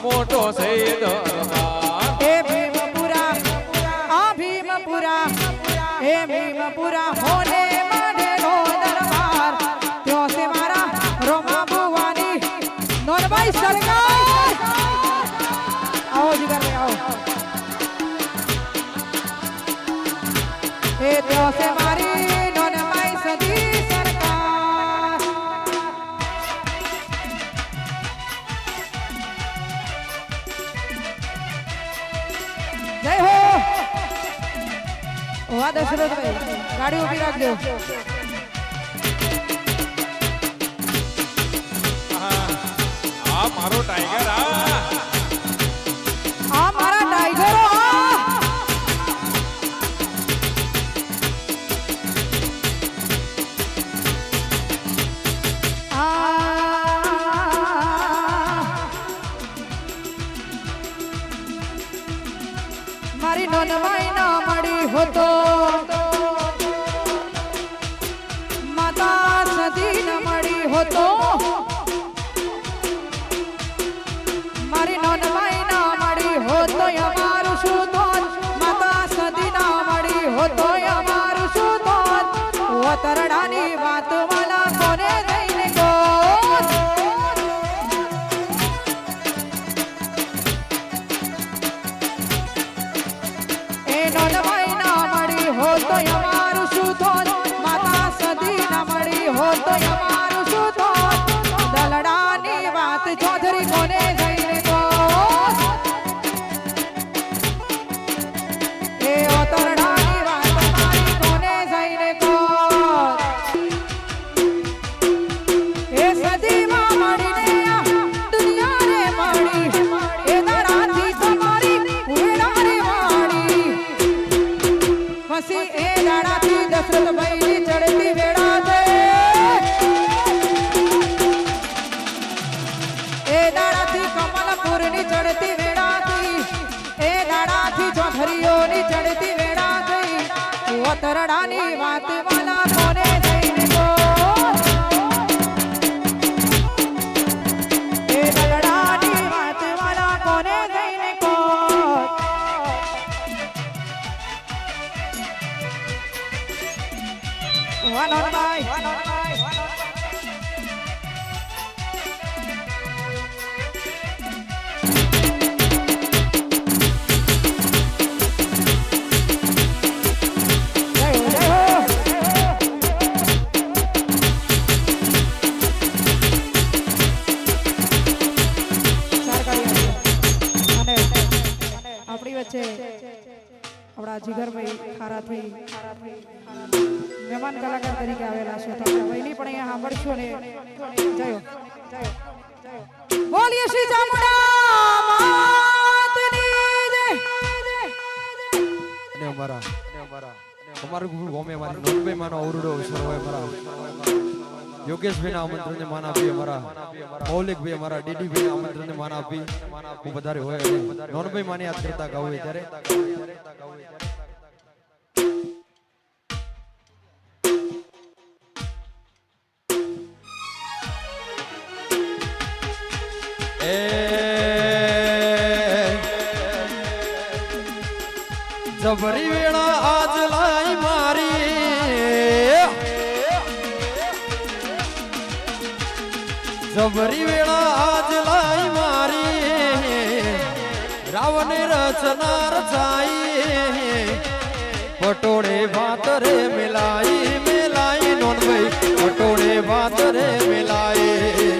મોટો છે દરબાર એ ભીમપુરા હોને માંડેલો દરબાર ત્યો સે મારા રોમા ભુવાની નોનવાઈ સરકાર આવો જીગર ભાઈ આવો એ ત્યો સે મારી નોનવાઈ સદી સરકાર જય હો વાહ દશરથભાઈ ગાડી ઊભી રાખજો આ મારો ટાઈગર આ મારા ટાઈગરો મારી નોનવાઈ ના મળી હોતો માતા સદી ન મળી હોતો મારી નોનવાઈ ના મળી હોતો અમારું શું થોત માતા સદી ના મળી હોતો અમારું શું થોત વતરડાની વાત વાલા કોને દઈને ગોત એ નોનવાઈ ના મળી હોતો અમારું શું થોત માતા સદી ના મળી હોતો અમારું શું થોત દલડાની વાત ચૌધરી કોને જઈને ગોત એ ઓતરડાની વાત મારી કોને જઈને ગોત એ સદીમાં મળીને આ દુનિયાને મળી એ દરાથી તમારી વેડાને વાળી પછી એ દાડાથી દશરથભાઈની ચડતી વેડા છે એ દાડાથી કમલપુરની ચડતી વેડાથી એ દાડાથી ચોધરીઓની ચડતી વેડાથી ઓતરડાની વાત વાલા કોને જઈને ગોત એ દલડાની વાત વાલા કોને જઈને ગોત વાહ નોનભાઈ આપણી વચ્ચે આપણા જીગરભાઈ ખારાથી મહેમાન કલાકાર તરીકે આવેલા છે તો ભાઈની પણ અહીંયા સાંભળશો ને જયો બોલીએ શ્રી ચામુંડા માતની જય ને અમારા અમારું ગુરુ ગોમે મારી નોનભાઈ માનો અવરુડો અવસર હોય મારા યોગેશભાઈ ના આમંત્રણને માન આપી અમારા મૌલિકભાઈ અમારા ડીડીભાઈ ના આમંત્રણને માન આપી હું વધારે હોય નોનભાઈ માને યાદ કરતા ગાવું ત્યારે જબરી વેળા આજ લાઈ મારી જબરી વેળા આજ લાઈ મારી રાવણ રચના રચાઈ પટોળે ભાત રે મિલાઈ મિલાઈ નોનભાઈ પટોળે ભાત રે મિલાઈ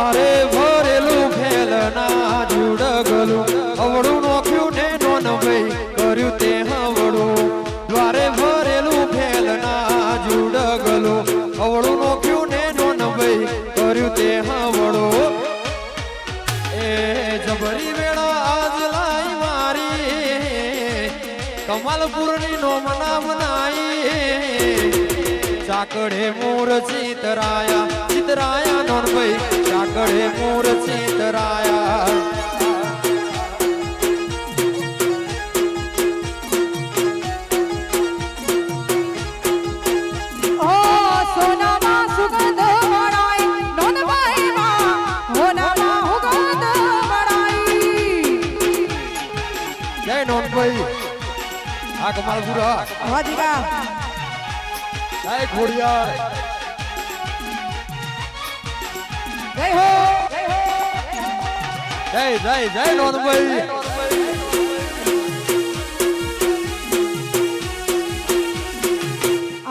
દ્વારે ભરેલું ફેલના જુડગલું અવળું નોખ્યું ને નોન ભાઈ કર્યું તે હવળું દ્વારે ભરેલું ફેલના જુડગલું અવળું નોખ્યું ને નોન ભાઈ કર્યું તે હવળું એ જબરી વેળા આજ લાઈ મારી કમાલપુરની નો મના મનાઈ ચાકડે મોર ચિતરાયા નોન ભાઈ ચાકડે મોર ચિતરાયા ઓ સોનામાં સુગંધ વળાય નોંધભાઈમાં હોનામાં સુગંધ વળાય જય નોન ભાઈ આ કમાલપુરા વાજીકા જય ખોડિયાર જય હો જય જય જય નોન ભાઈ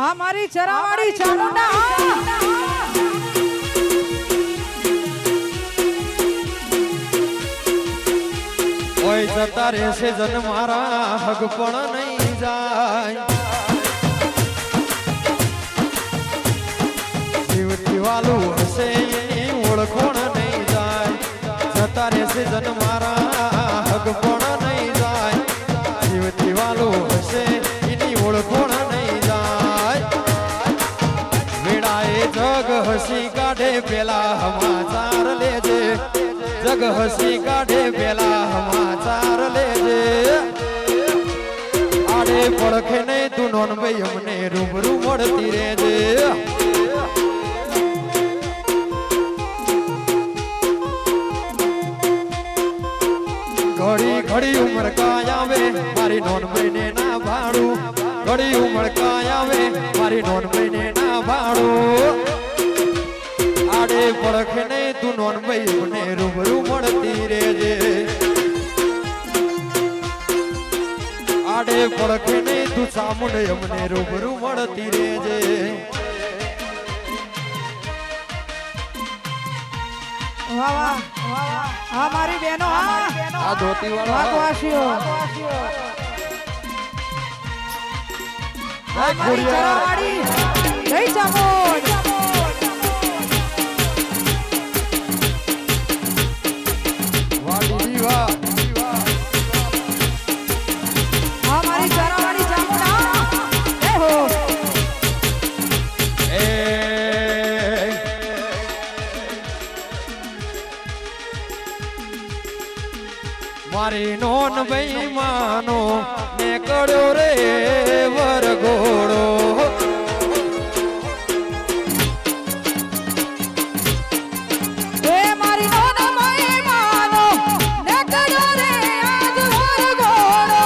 આ મારી ચરાવાળી ચામુંડા ઓય જતા રહેશે જન મારા હગ પણ નહીં જાય જીવતી વાલું હશે એની ઓળખોણ નહીં જાય જતા રહેશે જન મારા હગ પણ નહીં જાય જીવતી વાલું હશે એની ઓળખોણ નહીં જાય વેળાએ જગ હસી કાઢે પેલા સમાચાર લેજે જગ હસી કાઢે પેલા સમાચાર લેજે આડે પડખે નહીં તું નોન ભાઈ અમને રૂબરૂ મળતી રહેજે ઘડી ઘડી ઉમર કાયાવે મારી નોન ભાઈને ના ભાડું ઘડી ઉમર કાયાવે મારી નોન ભાઈને ના ભાડું આડે પડખે નહીં તું નોન ભાઈ મને રૂબરૂ મળતી રહેજે આડે પડખે નહીં તું ચામુંડ અમને રૂબરૂ મળતી રહેજે વાહ વાહ આ મારી બહેનો આ ધોતી વાળો વાઘવાસીઓ જય મારી ખોડિયાર ચરાવાળી જય ચામુંડ વાહ દીદી વાહ આ મારી ચરાવાળી ચામુંડા જય હો એ મારી નોન ભાઈ માનો ને કડ્યો રે વરઘોડો એ મારી નોંધભાઈ માનો નેકળ્યો રે આજ વરઘોડો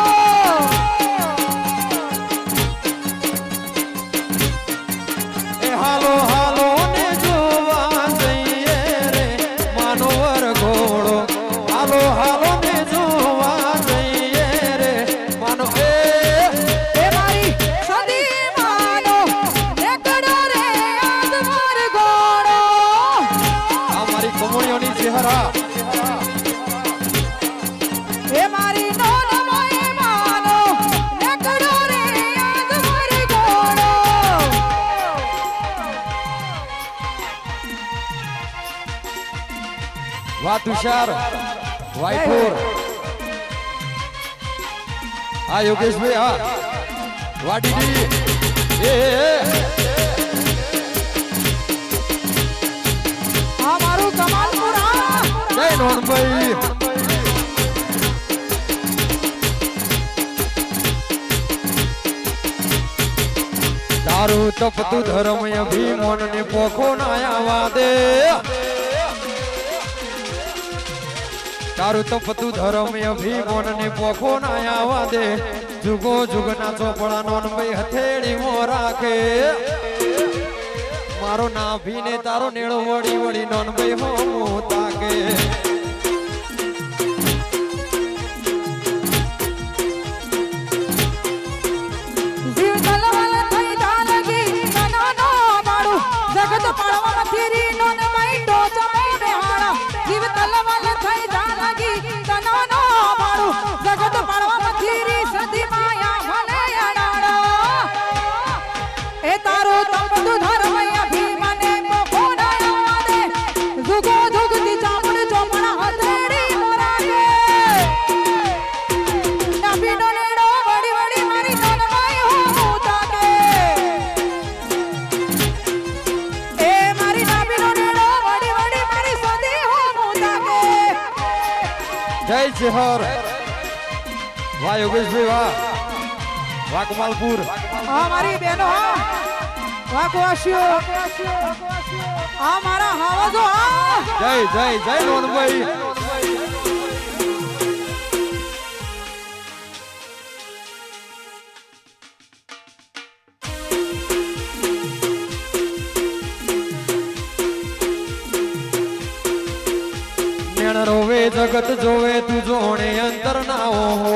એ હાલો હાલો ને જોવા જઈએ રે માનો વરઘોડો હાલો હાલો ને જોવા જઈએ રે માનો એ મારી સદી માનો નેકળ્યો રે આજ વરઘોડો આ મારી કમળીઓની ચહેરા એ મારી નોંધભાઈ માનો નેકળ્યો રે આજ વરઘોડો વાહ તુષાર વાયપુર હા યોગેશભાઈ હા વાહ દીદી એ આ મારું કમાલપુર જય નોનભાઈ તારું તપતું ધર્મ અભિમાન ને પોખો ના આવા દે તારું તપતું ધર્મ અભિમાન ને પોખો ના આવા દે જુગો જુગના ચોપડા નોનભાઈ હથેળી મો રાખે મારો નાભી ને તારો નેળો વળી વળી નોનભાઈ હો તાકે જીવ તલવાલ થઈ દાલગી નાનો માડું જગત પાળવા થીરી નોન માઈટો ચમે બેહાળ જય ચેહર વાહ યોગેશભાઈ વાહ વાહ કમાલપુર આ મારી બહેનો હા વાકવાસીઓ આ મારા હાવજો હા જય જય જય લોનભાઈ નેણ રોવે જગત જોવે તું જોણે અંતર ના હો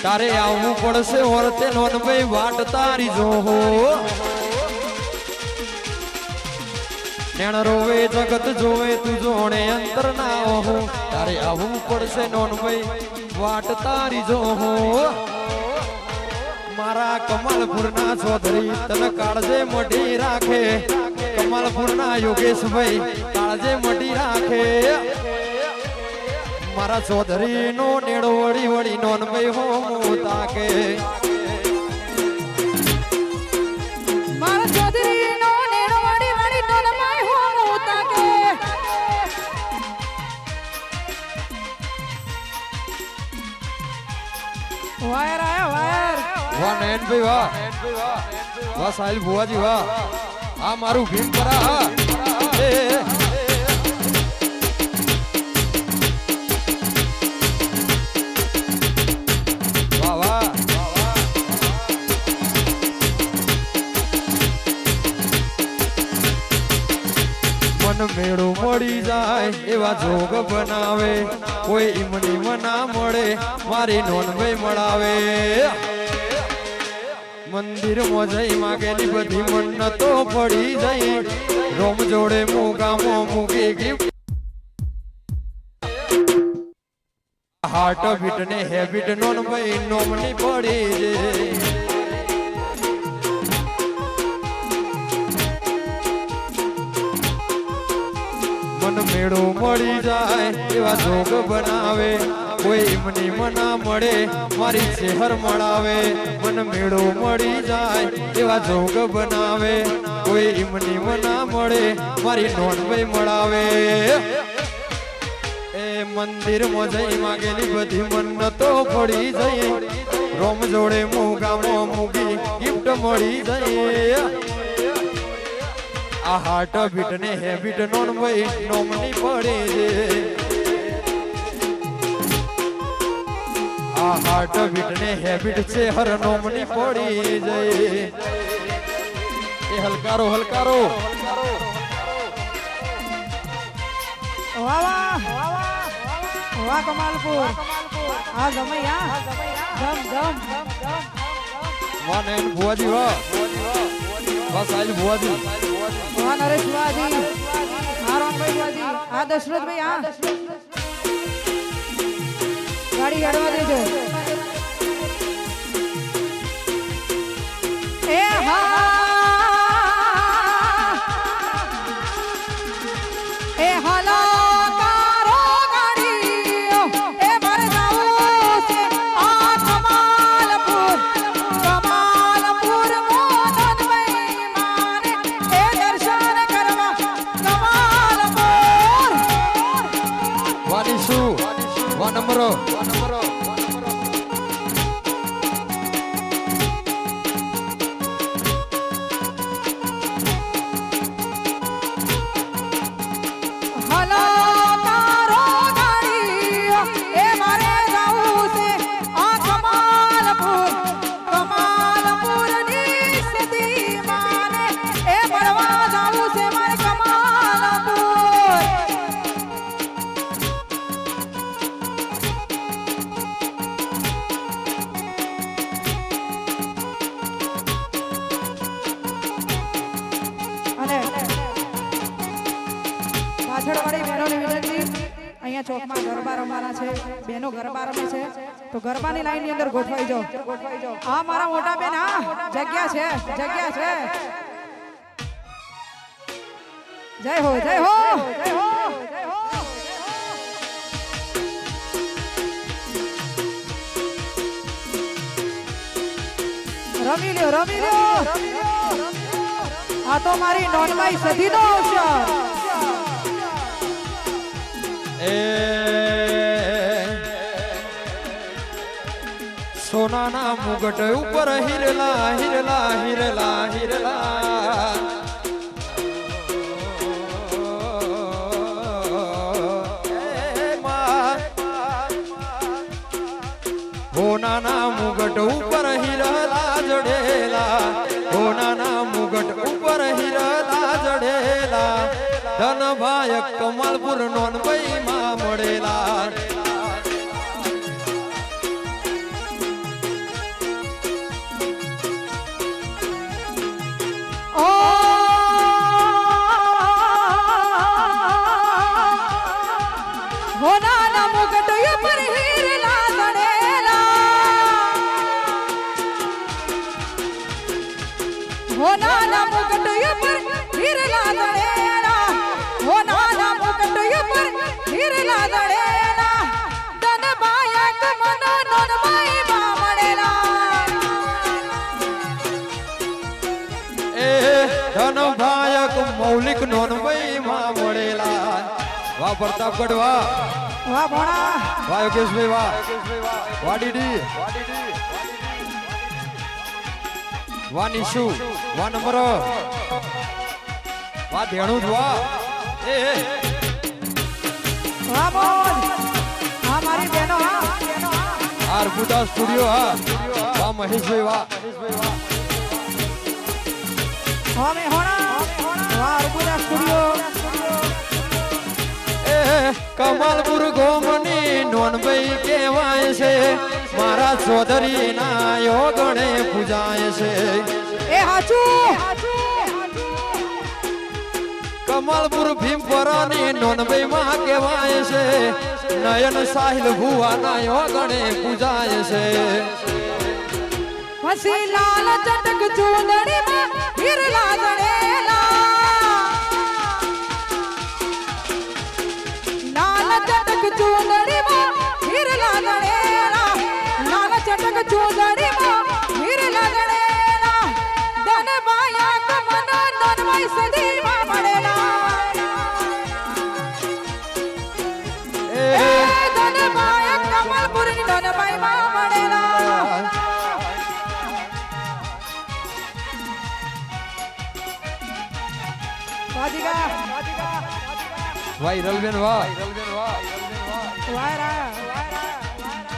તારે આવવું પડશે ઓરતે લોનભાઈ વાટ તારી જો હો નેણ રોવે જગત જોવે તું જોણે અંતર ના હો તારે આવવું પડશે લોનભાઈ વાટ તારી જો હો મારા કમલપુરના ચૌધરી તને કાળજે મઢી રાખે કમલપુરના યોગેશભાઈ કાળજે મઢી રાખે મારા ચૌધરી નો નેડો વળી વળી નોન ભાઈ હો તાકે મારા ચૌધરી નો નેડો વળી વળી નોન ભાઈ હો તાકે વાયર આયા વાયર વાહ નયન ભાઈ વાહ વાહ સાહિલ ભુવાજી વાહ આ મારું ભીમ કરા હા મેળો મળી જાય એવા જોગ બનાવે કોઈ ઈમની મના મળે મારી નોનભાઈ મળાવે મંદિર માં જઈ માગેલી બધી મન્નતો પડી જઈ રોમ જોડે મુગામો મૂકી ગિફ્ટ હાર્ટ બીટ ને હેબિટ નોનભાઈ નોમની પડી જે મન મેળો મળી જાય એવા જોગ બનાવે કોઈ એમની મના મળે મારી શહેર મળાવે મન મેળો મળી જાય એવા જોગ બનાવે કોઈ એમની મના મળે મારી નોનભાઈ મળાવે એ મંદિર માં જઈ માગેલી બધી મન્નતો પડી જઈ રોમ જોડે મુગામો મૂકી ગિફ્ટ મળી જઈ આ હાર્ટ બીટ ને હેબિટ નોન ભાઈ નોમની પડે છે આ હાર્ટ બીટ ને હેબિટ છે હર નોમની પડી જાય એ હલકારો હલકારો વાહ વાહ વાહ કમાલપુર આ જમૈયા જમ જમ વાહ નયન ભુવાજી વાહ વાહ સાહિલ ભુવાજી વાહ નરેશ ભુવાજી આ રામભાઈ ભુવાજી આ દશરથભાઈ આ ગાડી હેડવા દેજો એ હા એ હાલો કારો ગાડી એ મારે જાવું છે આ કમાલપુર મોહનભાઈ મારે એ દર્શન કરવા કમાલપુર વાનીશુ વાહ નંબરો હાલો કારો ગાડી એ મારે જાવું છે આ કમાલપુરની સિદ્ધિ મારે એ ભરવા જાવું છે મારે કમાલપુર અને પાછળવાળી બહેનોને વિનંતી અહીંયા ચોકમાં ગરબા રમવાના છે બહેનો ગરબા રમે છે તો ગરબાની લાઈનની અંદર ગોઠવાઈ જાઓ આ મારા મોટા બેન આ જગ્યા છે જય હો જય હો જય હો રમી લ્યો આ તો મારી નોનબાઈ સદીનો અવસર સોનાના મુગટ ઉપર હિરલા હિરલા હિરલા હિરલા હોનાના મુગટ ઉપર હિરલા જડેલા હોનાના મુગટ ઉપર હિરલા જડેલા ધનભાઈ કમલપુર નોનભાઈ માં મળેલા હોનાના મુગટ ઉપર હીરલા જડેલા હોનાના મુગટ ઉપર હીરલા જડેલા હોનાના મુગટ ઉપર હીરલા જડેલા ધનભાઈ કમન નોનભાઈ માં મળેલા એ ધનભાયક મૌલિક નોનભાઈ માં મળેલા વાહ પ્રતાપગઢ વાહ વાહ ભણા વાહ યોગેશભાઈ વાહ વાહ ડીડી વાહ નિશુ વાહ નમ્ર વાહ ધેણું વાહ એ વાહ મોજ હા મારી બહેનો હા આરબુદા સ્ટુડિયો હા વાહ મહેશભાઈ વાહ હા મે હોણા વાહ અર્બુદા સ્ટુડિયો એ કમલપુર ગોમની નોનભાઈ કહેવાય છે મારા ચૌધરી ના યોગણે પૂજાય છે એ હાચું કમલપુર ભીમપરાની નોનભાઈ માં કહેવાય છે નયન સાહિલ ભુવાના યોગણે પૂજાય છે હસી લાલ ચટક ચૂંદડીમાં હીરલા જડેલા લાલ ચટક ચૂંદડીમાં હીરલા જડેલા લાલ ચટક ચૂંદડીમાં હીરલા જડેલા ધનભાઈ કમન નોનભાઈ સદીમાં મળેલા એ એ ધનભાઈ કમલપુરની નોનભાઈ માં મળેલા વાજીગા વાયરલબેન વાહ વાયરા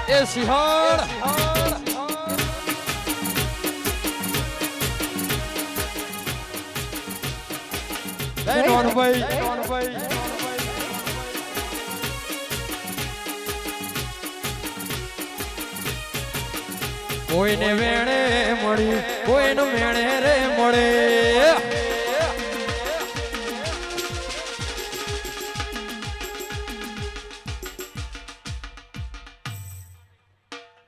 એ સિંહણ એ નોનભાઈ કોઈને વેણે મળી કોઈનું વેણે રે મળે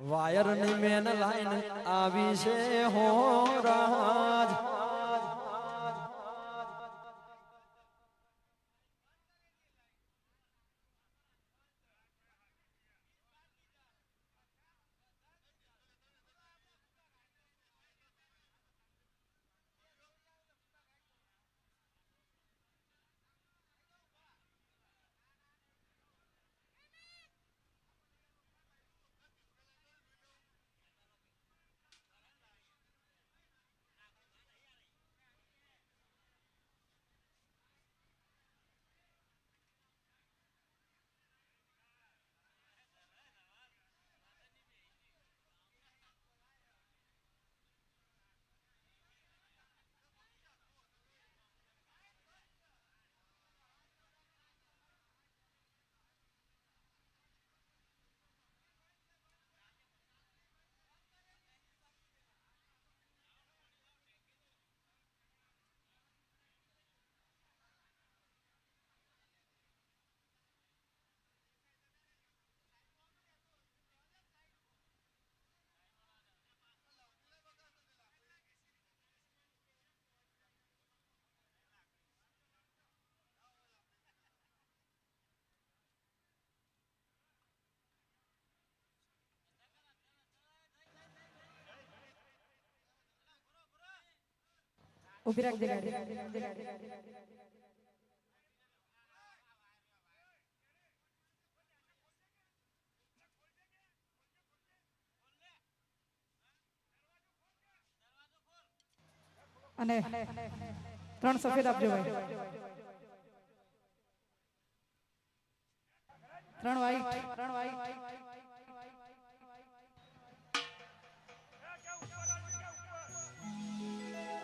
વાયરની મેન લાઈન આવી છે હો રાજ ઉભી રાખજે ગાડી અને 3 સફેદ આપજો ભાઈ, 3 વાઈટ,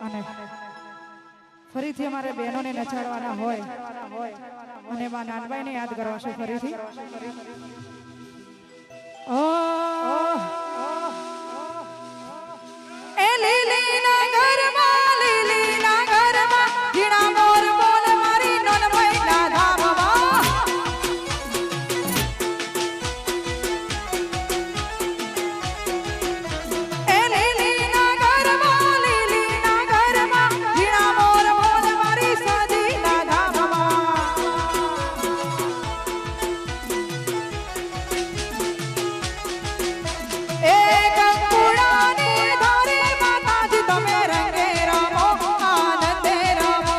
અને ફરીથી અમારે બહેનોને નચાડવાના હોય અને માં નાનભાઈને યાદ કરવા છે ફરીથી. એ લીલી ના ઘરમાં, લીલી ના ઘરમાં જીણા મોર બોલ મારી નોનભાઈ ના ધામમાં. એ લીલી ના ઘરમાં, લીલી ના ઘરમાં જીણા મોર બોલ મારી સજી ના ધામમાં. એ કંકુડાની ધારી માતાજી તમે રંગે રમો, આનંદે રમો.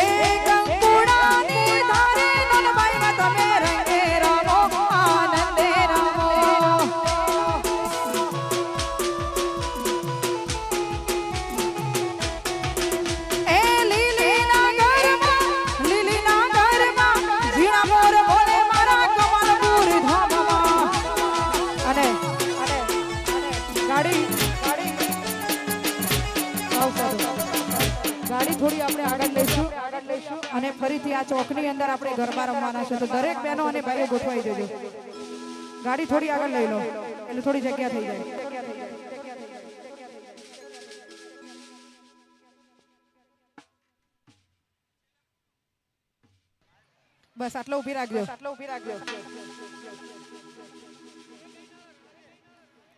એ કંકુડાની ધારી નનભાઈમાં તમે રંગે રમો, આનંદે રમો. એ લીલી ના ઘરમાં, લીલી ના ઘરમાં ઝીણા મોર બોલે મારા કમલપુર ધામમાં. અને ગાડી થોડી આપણે આગળ લઈશું અને ફરીથી આ ચોકની અંદર આપણે ગરબા રમવાના છે, તો દરેક બહેનો અને ભાઈઓ ગોઠવાઈ દેજો. ગાડી થોડી આગળ લઈ લો એટલે થોડી જગ્યા થઈ જાય. બસ આટલો ઊભી રાખજો.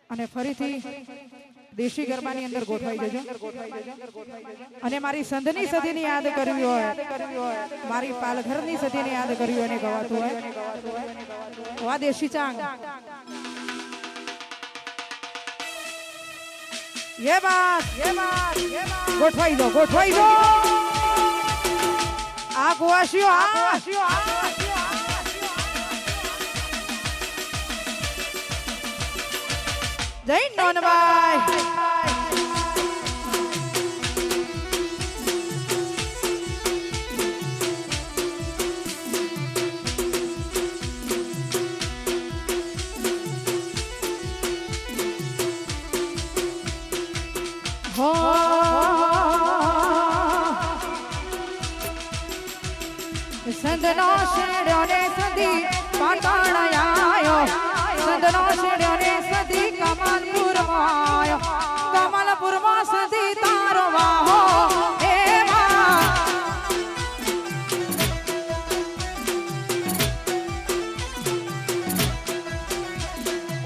અને ફરીથી દેશી ગરબાની અંદર ગોઠવાઈ જજો. અને મારી સંધની સદીની યાદ કરવી હોય, મારી પાલઘરની સદીની યાદ કરવી હોય અને ગવાતું હોય તો આ દેશી ચાંગ. ये बात ગોઠવાઈ દો, ગોઠવાઈ દો. આ કુવાસીઓ જય નોનભાઈ. સંદનો શેડ્યો ને સદી પાટણ આયો, સંદનો શેડ્યો ને સદી કમલપુર આયો, કમલપુર માં સદી તારો વાહો એ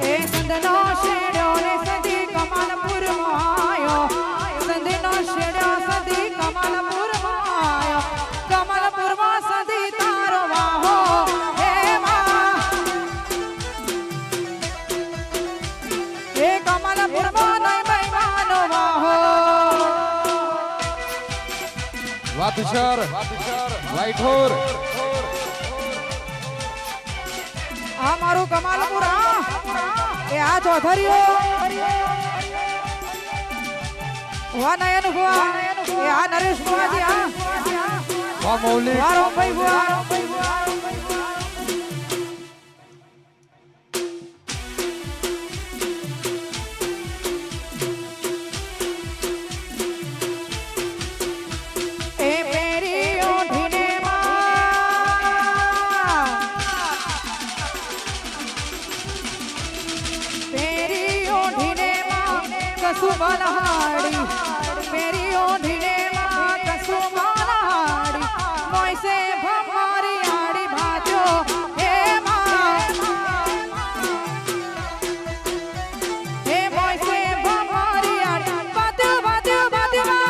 એ સંદનો શેડ્યો ને સદી કમલપુર આયો, સંદનો શેડ્યો સદી કમલપુર આયો, કમલપુર માં સદી તારો વાહો હે માં. એ કમલપુર માં નહીં મહેમાનો વાહો. વાતુસર વાઈઠોર આ મારું કમલપુર. એ આ ચૌધરીઓ વા નયન ભુવા, એ આ નરેશ ભુવાજી, વા મૌલિક વા રોમભાઈ ભુવા. એ પેરી ઓઢીને માં, પેરી ઓઢીને માં કસું બલહાડી, પેરી ઓઢીને માં કસું બલહાડી, મોઈસે ભમારી આડી ભાજો હે માં. હે મોઈસે ભમારી આડી ભાજો ભાજો ભાજો માં.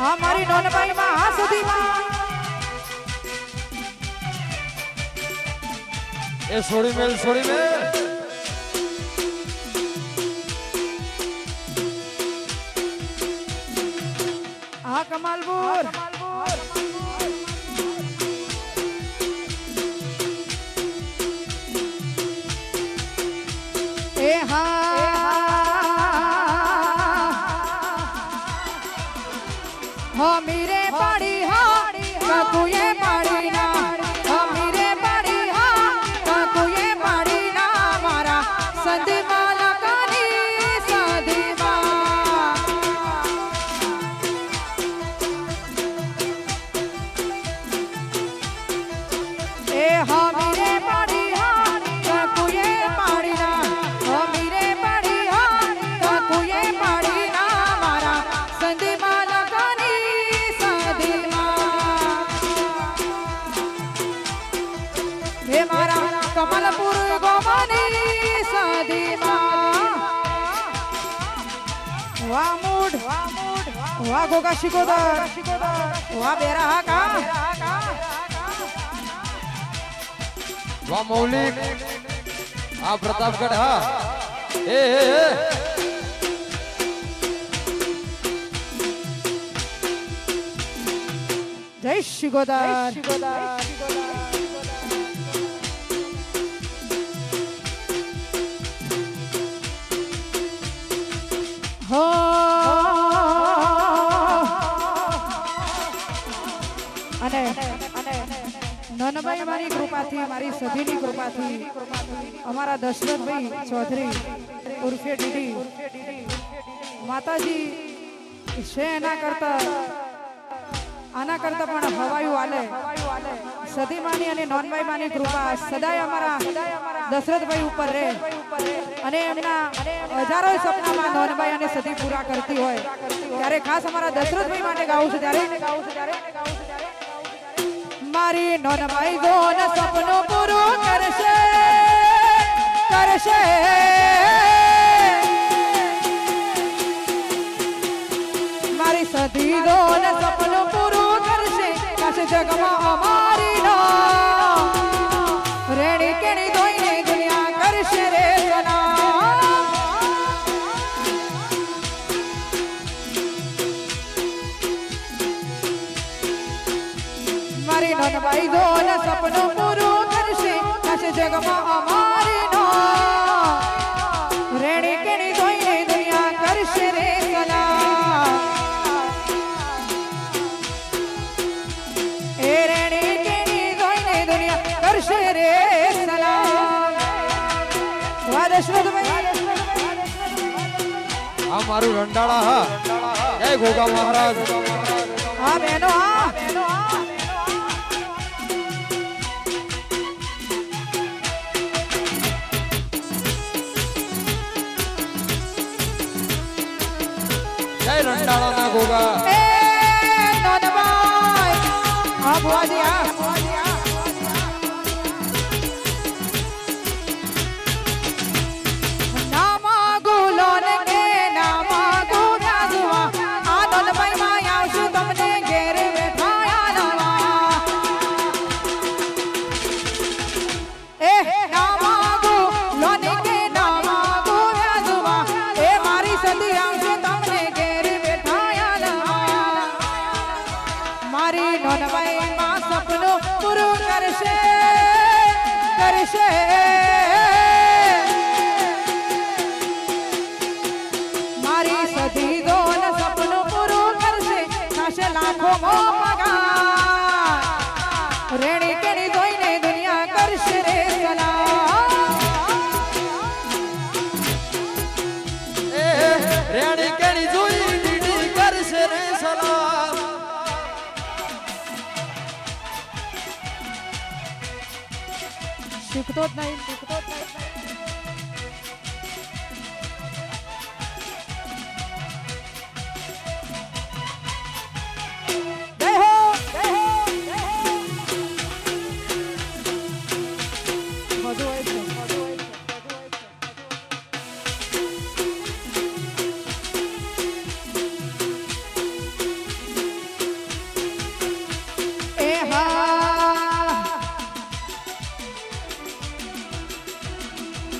આ મારી નોનભાઈ માં આ સુધી માં. એ છોડી મેલ આ કમલપુર मीरे पाड़ी हाँ काकुए पाड़ी ना मीरे पाड़ी हाँ काकुए पाड़ी ना मारा संधी माला कानी संधी ए हाँ मीरे पाड़ी हाँ काकुए पाड़ी ना मीरे पाड़ी हाँ काकुए पाड़ी ना मारा संधी माला कानी संधी हे मारा कमलपुर गोमानी संधी वाह मूड वाह गोगा शिकोदर वाह बेरा का वाह मौलिक आ प्रतापगढ़ हा ए जय शिकोदर हो અને નનભાઈ મારી કૃપાથી મારી સધીની કૃપાથી અમારા દશરથભાઈ ચૌધરી ઉર્ફે ડીડી માતાજી છે આના કરતા પણ હવાયું આલે સધી માની અને નોનભાઈ માની કૃપા સદાય અમારા દશરથભાઈ ઉપર રહે અને એમના હજારો સપનામાં નોનભાઈ અને સધી પૂરા કરતી હોય ત્યારે ખાસ અમારા દશરથભાઈ માટે ગાવું છું ત્યારે મારી નોનભાઈ ગોન સપનું પૂરું કરશે મારી સધી ગોન સપનું પૂરું કરશે કાશે જગમાં અમારી નો રેણી કેણી ધોઈને દુનિયા કરશે રે સલામ મારી નોનભાઈ ગોન સપનું પૂરું કરશે કાશે જગમાં અમારી નો રેણી કેણી ધોઈને દુનિયા કરશે રે સલામ એ રેણી કેણી ધોઈને દુનિયા કરશે રે સલામ વાહ દશરથભાઈ આ મારું રંડાળા હા જય ગોગા મહારાજ હા બહેનો હા જય રંડાળા ના ગોગા એ નોનભાઈ હા ભુવાજી હા મારી નોનભાઈ માં સપનું પૂરું કરશે મારી સધી દોન સપનું પૂરું કરશે થશે લાખો મો પગાર રેણી કેણી ધોઈને દુનિયા કરશે રે સલામ રેણી કેણી જોઈ દીદી કરશે રે સલામ શીખતો જ નહીં જય હો બધું હોય છે એ હા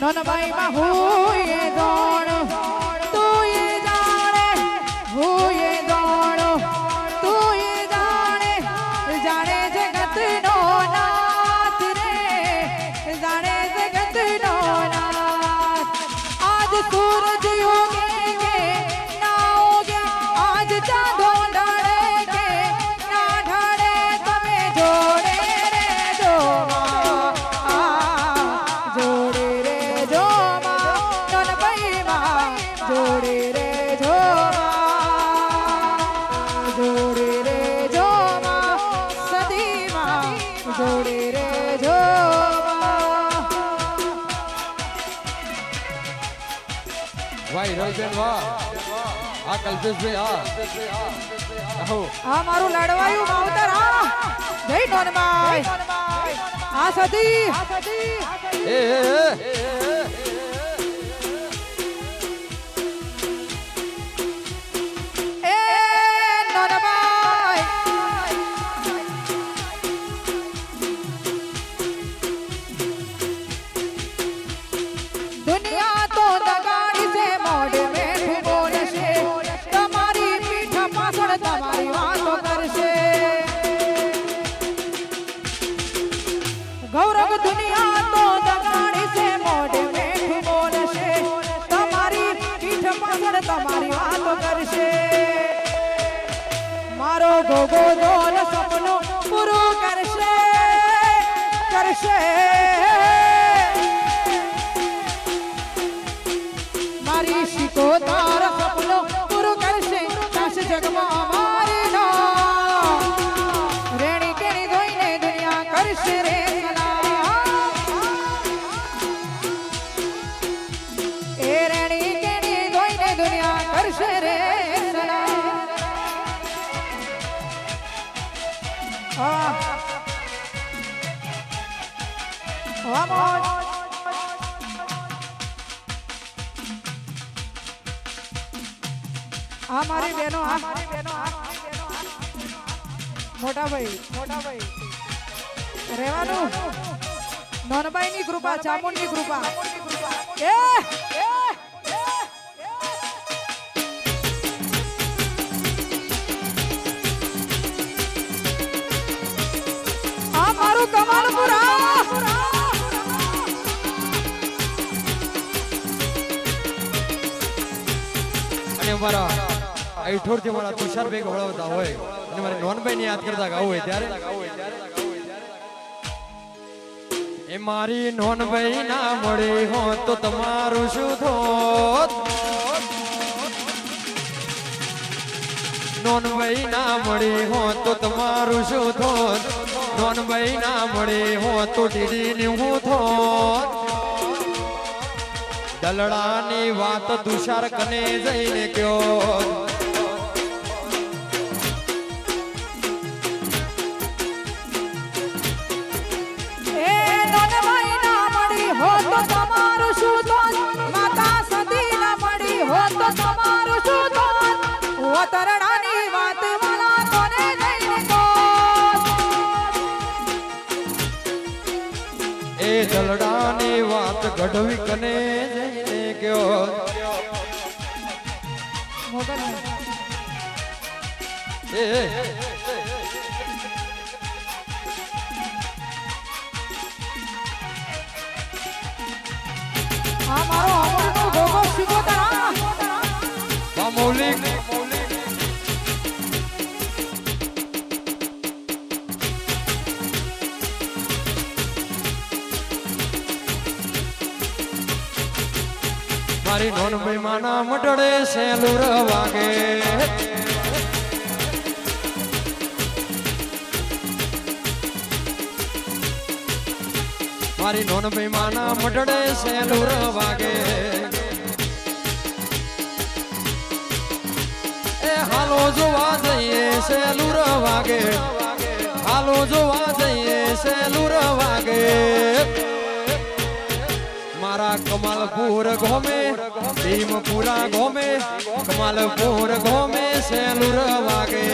નોનભાઈ માં હુએ દોણ તું એ જાણે હુએ દોણ તું એ જાણે જગત નો નાથ રે જાણે જગત નો નાથ આજ સૂરજ ઉગે કે ના ઉગે આજ ચાંદો ઢળે કે વાહ હિરલબેન વાહ આ કલ્પેશભાઈ આહો આ મારું લડવાયું માવતર હા જય નોનબાઈ આ સતી એ એ નોનબાઈ દુનિયા તો દગાડી છે મોઢે બેઠું બોલશે તમારી પીઠ પાછળ તમારી વાતો કરશે ગૌરવ દુનિયા તો દગાડી છે મોઢે બેઠું બોલશે તમારી પીઠ પાછળ તમારી વાતો કરશે મારો ગોગો દોલ સપનું પૂરું કરશે કરશે મારી શીખો તારા સપનું પૂરું કરશે કાશ જગમાં મારી ના રેણી કેણી ધોઈને દુનિયા કરશે રે એ રેણી કેણી ધોઈને દુનિયા કરશે રે આ મારી બહેનો મોટા ભાઈ રહેવાનું નોનબાઈ ની કૃપા ચામુંડ ની કૃપા આ મારું કમાલપુરા અને અમારા આઈઠોર થી અમારા તુષારભાઈ ગવડાવતા હોય અને મારે નોનભાઈ ને યાદ કરતા ગાવું હોય ત્યારે એ મારી નોનભાઈ ના મળી હો તો તમારું શું થોત નોનભાઈ ના મળી હો તો તમારું શું થોત નોનભાઈ ના મળી હો તો દીદી ને હું થોત દલડાની વાત તુષાર કને જઈને કયો એ નોનબાઈ ના મળી હો તો તમારું શું થોત માતા સતી ના મળી હો તો તમારું શું થોત વતરડાની વાત વાળા કોને જઈને કહો એ દલડાની વાત ગઢવી કને જઈને કયો એ આ મારો અમરનો ગોગો શિકોતરા વા મૌલિક મારી નોનભાઈ માના મટડે સેલુર વાગે મારી નોનભાઈ માના મટડે સેલુર વાગે એ હાલો જોવા જઈએ સેલુર વાગે હાલો જોવા જઈએ સેલુર વાગે મારા કમાલપુર ગોમે ભીમપુરા ગોમે કમાલપુર ગોમે સેલુર વાગે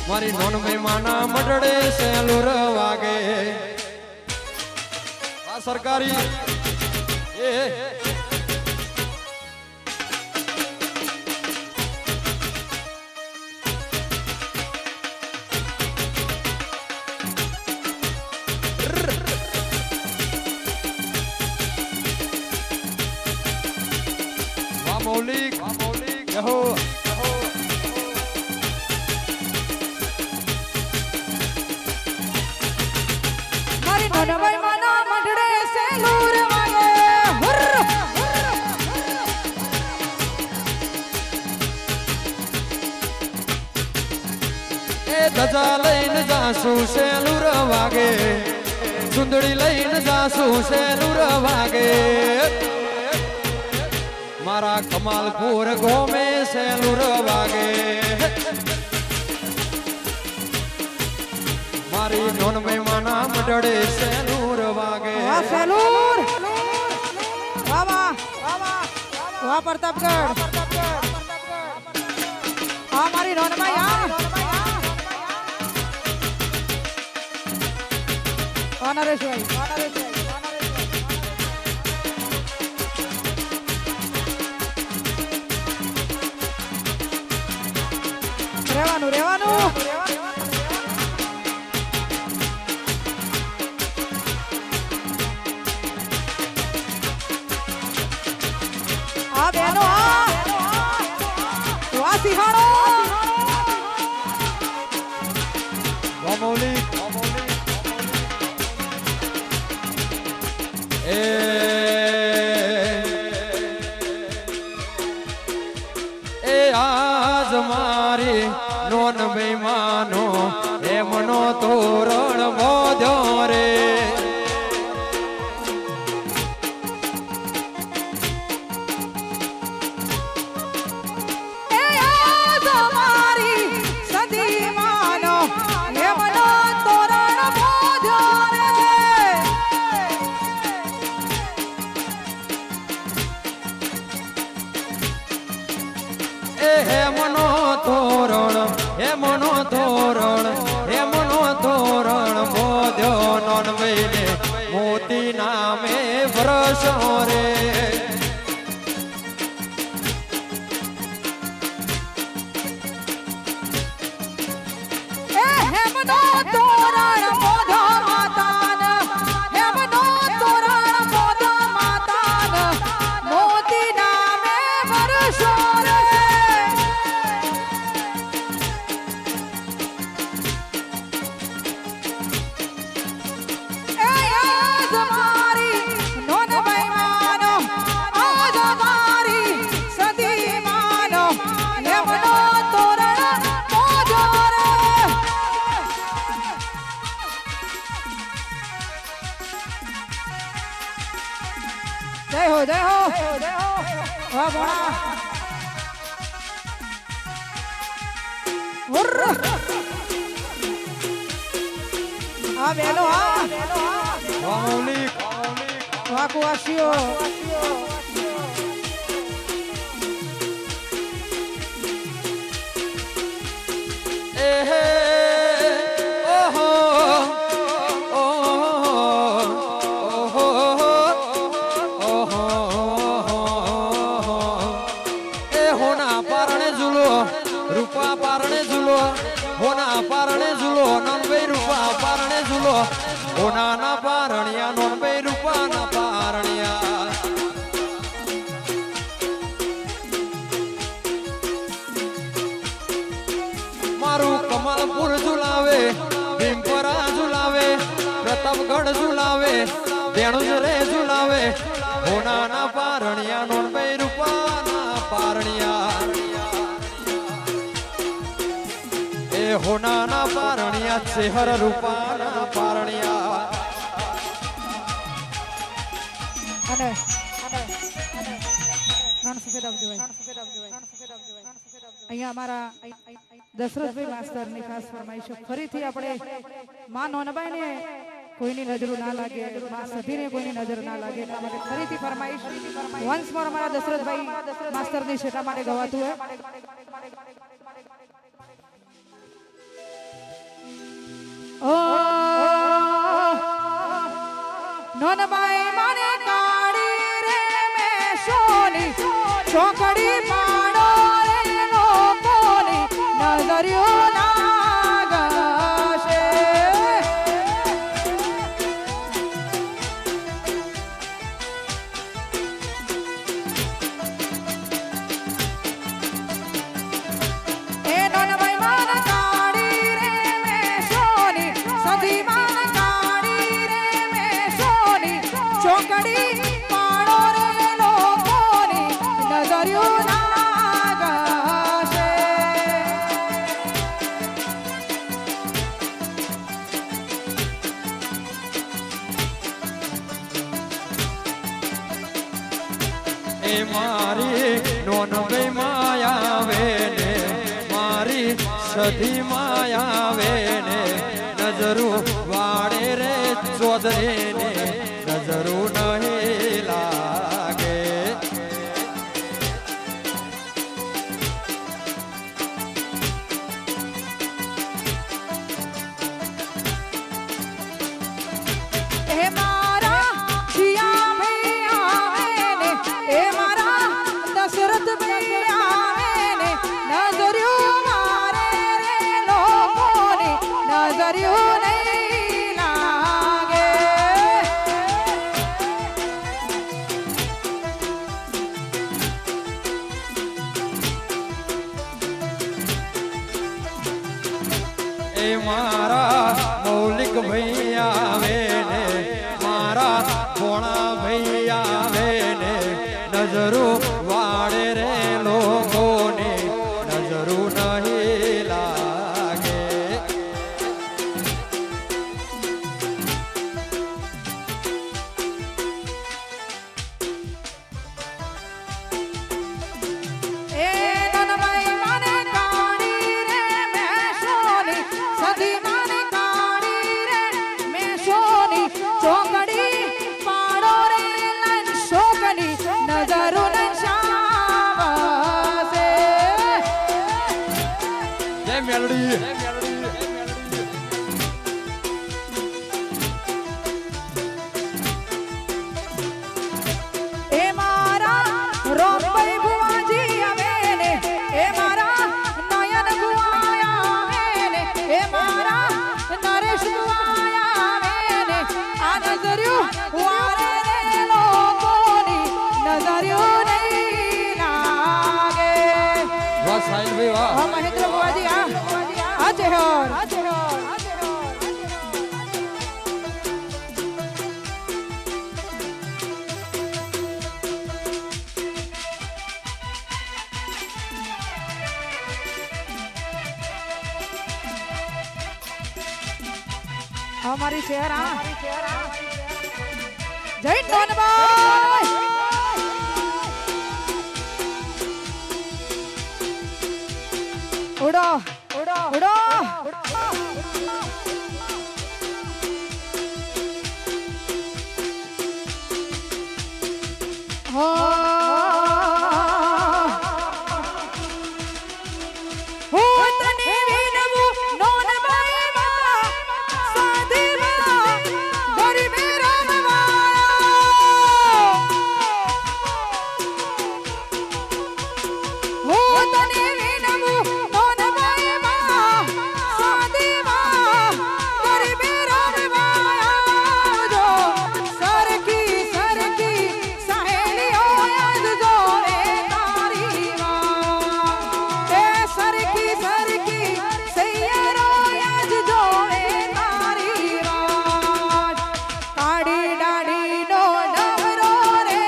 મારી નોનભાઈ માના મડડે સેલુર વાગે આ સરકારી એ મૌલિક યહો મારી નોનબાઈ માના મઢડે સેલુર વાગે હુર એ ધજા લઈને જાસુ સેલુર વાગે સુંદડી લઈને જાસુ સેલુર વાગે મારા કમાલપુર ગોમે સેલુર વાગે મારી નોન મહેમાના મંડળે સેલુર વાગે વાહ સેલુર વાહ વાહ વાહ પ્રતાપગઢ હા મારી નોનમાં નરેશભાઈ રહેવાનું આ બેનો આ સિંહાણો ગોમૌલી એ આજ મારી નોન બેમાનો એમનો તોરણ બોધ્યો રે એ આ તમારી સદી માનો એમનો તોરણ બોધ્યો રે એ હેમનો તોરણ બોધ્યો નોન બેને મોતી નામે વરસો રે હેમનો તોરણ બોધો માતાન હેમનો તોરણ બોધો માતાન મોતી નામે વરસો રે એ આજ મારી નોન મહેમાનો આજ મારી સદી માનો હેમનો તોરણ બોધો રે જય હો વાહ ભણા હુર્ર આ બેલો ગોમૌલી વાહ કુવાસીઓ એ હે ઓહો એ હોના પારણે ઝૂલો રૂપા પારણે ઝૂલો હોના પારણે ઝૂલો નનબે રૂપા પારણે ઝૂલો હોના ના પારણિયા નનબે રૂપા ના પારણિયા મારું કમલપુર ઝુલાવે ભીમપરા ઝુલાવે પ્રતાપગઢ ઝુલાવે દેણુજ રે ઝુલાવે હોનાના પારણિયા નોનબે રૂપાના પારણિયા એ હોનાના પારણિયા શેહર રૂપાના પારણિયા અને રણ સફેદ આપજો અહીંયા અમારા દશરથભાઈ માસ્તરની ખાસ ફરમાઈશ ફરીથી આપણે માં નોનબાઈને કોઈની નજર ના લાગે માં સધીને કોઈની નજર ના લાગે એટલા માટે ફરીથી ફરમાઈશ વન્સ મોર અમારા દશરથભાઈ માસ્તરની શેટા માટે ગવાતું હે ઓ નોનબાઈ માને કાળી રે મે સોની ચોકડી પાડો રે લોકોની નજરિયો લાગશે એ નોનબાઈ માને કાળી રે મે સોની સધી માને કાળી રે મે સોની ચોકડી પાડો રે લોકોની નજરિયો એ મારી નોન બે માયા આવે ને મારી સધી માયા આવે ને નજરું વાડે રે ચોદરે ને નજરું નહીં લાગે હે મારા જીયા ભાઈ આવે ને હે મારા દશરથ ભાઈ આવે ને નજર્યું મારે રે લોકોની નજર્યું નહીં લાગે એ મારા મૌલિક ભાઈ આવે ને મારા ભોણા ભાઈ આવે ને નજરું વાળે રે લોકોને નજરું નહીં લાગે એ નનભાઈ માને કાળી રે મેસોની સધી માને કાળી રે મેસોની ચોકડી પાડો રે લંશોકની નજરો નશાવસે જય મેલડી એ મારા રોમભાઈ ભુવાજી આવે ને એ મારા નયન ભુવાયા આવે ને એ મારા નરેશ ભુવાયા આવે ને આ નજર્યું વારે રે લોકોની નજર્યું નહીં લાગે વાહ સાહિલ ભાઈ વાહ હા મહેન્દ્ર ભુવાજી આ ચહેર हमारी चेहरा जय नोनबाई उड़ो उड़ो उड़ो हो तने विनवू नोनबाई मा साधीवा गरीबे रामवा हो तने विनवू नोनबाई मा साधीवा गरीबे रामवा जो सरकी सरकी सहेलियो याद जो रे तारी मां ए सरकी सरकी सैयरो याद जो रे तारी मां काड़ी डाड़ी नो डमरो रे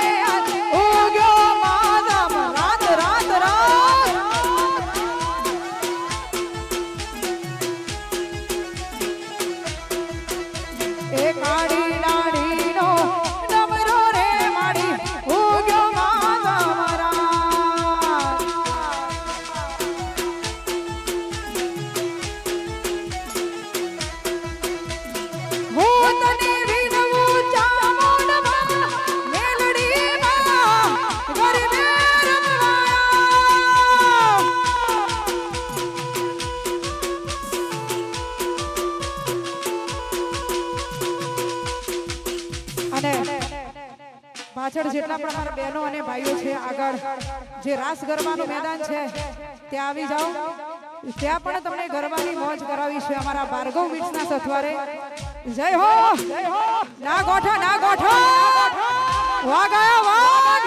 उग्यो माधव रात रात रात ए काड़ी डाड़ी नो डमरो रे माड़ी उग्यो माधव रात હું તને વિનવું ચામુંડમાં મેલડીમાં ગરબે રમવા અને પાછળ જેટલા પણ અમારા બહેનો અને ભાઈઓ છે આગળ જે રાસ ગરબાનું મેદાન છે ત્યાં આવી જાઓ ત્યાં પણ તમને ગરબાની મોજ કરાવી છે અમારા ભાર્ગવ બીટ્સના સથવારે જય હો ના ગોઠા વાગ આયા વાગ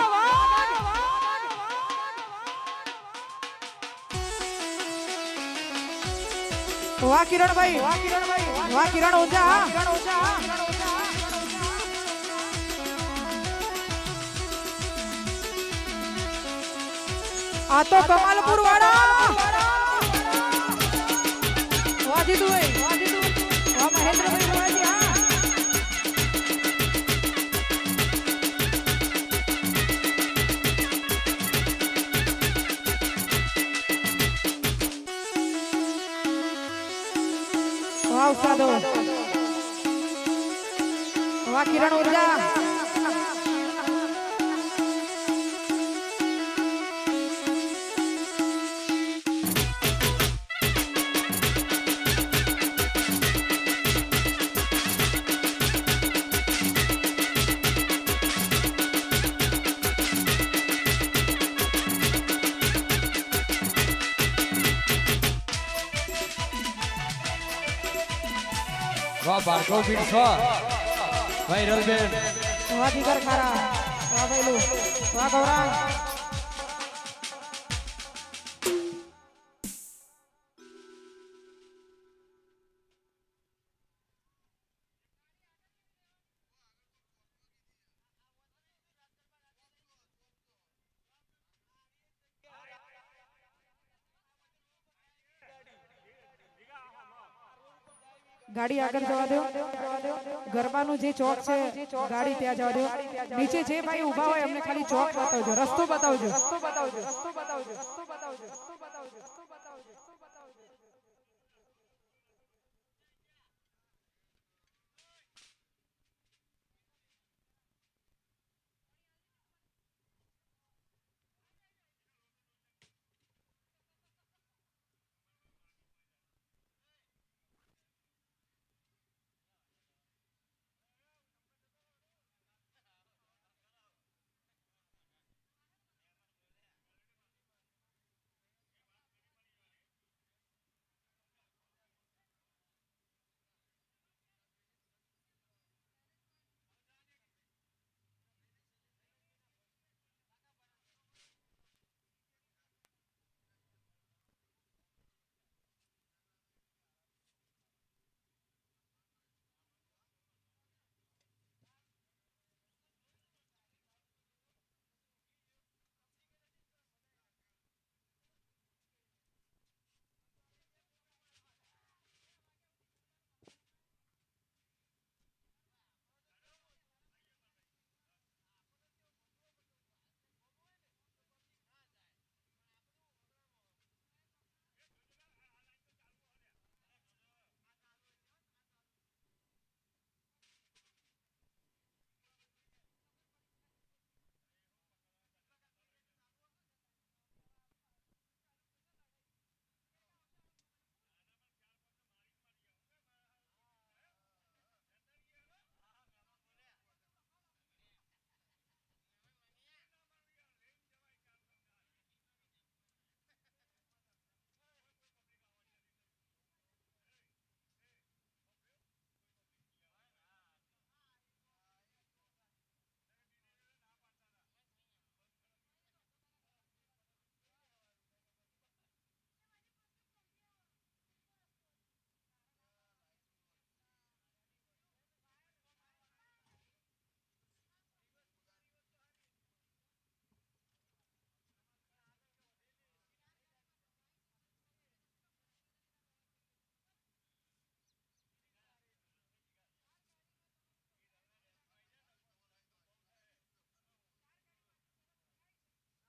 વાહ કિરણભાઈ વાહ કિરણ ઓજા આ તો કમાલપુર વાળા વાહ દીધું વાહ મહેન્દ્રભાઈ વાજી હા સાધો વાહ કિરણ ઉર્જા વાહ બારકો બીટ છો ભાઈ રલબેન વાહ જીગર ખારા વાહ ભૈલું વાહ ગૌરાંગ ગાડી આગળ જવા દો ગરબાનું જે ચોક છે ગાડી ત્યાં જવા દો નીચે જે ભાઈ ઊભા હોય એમને ખાલી ચોક બતાવજો રસ્તો બતાવજો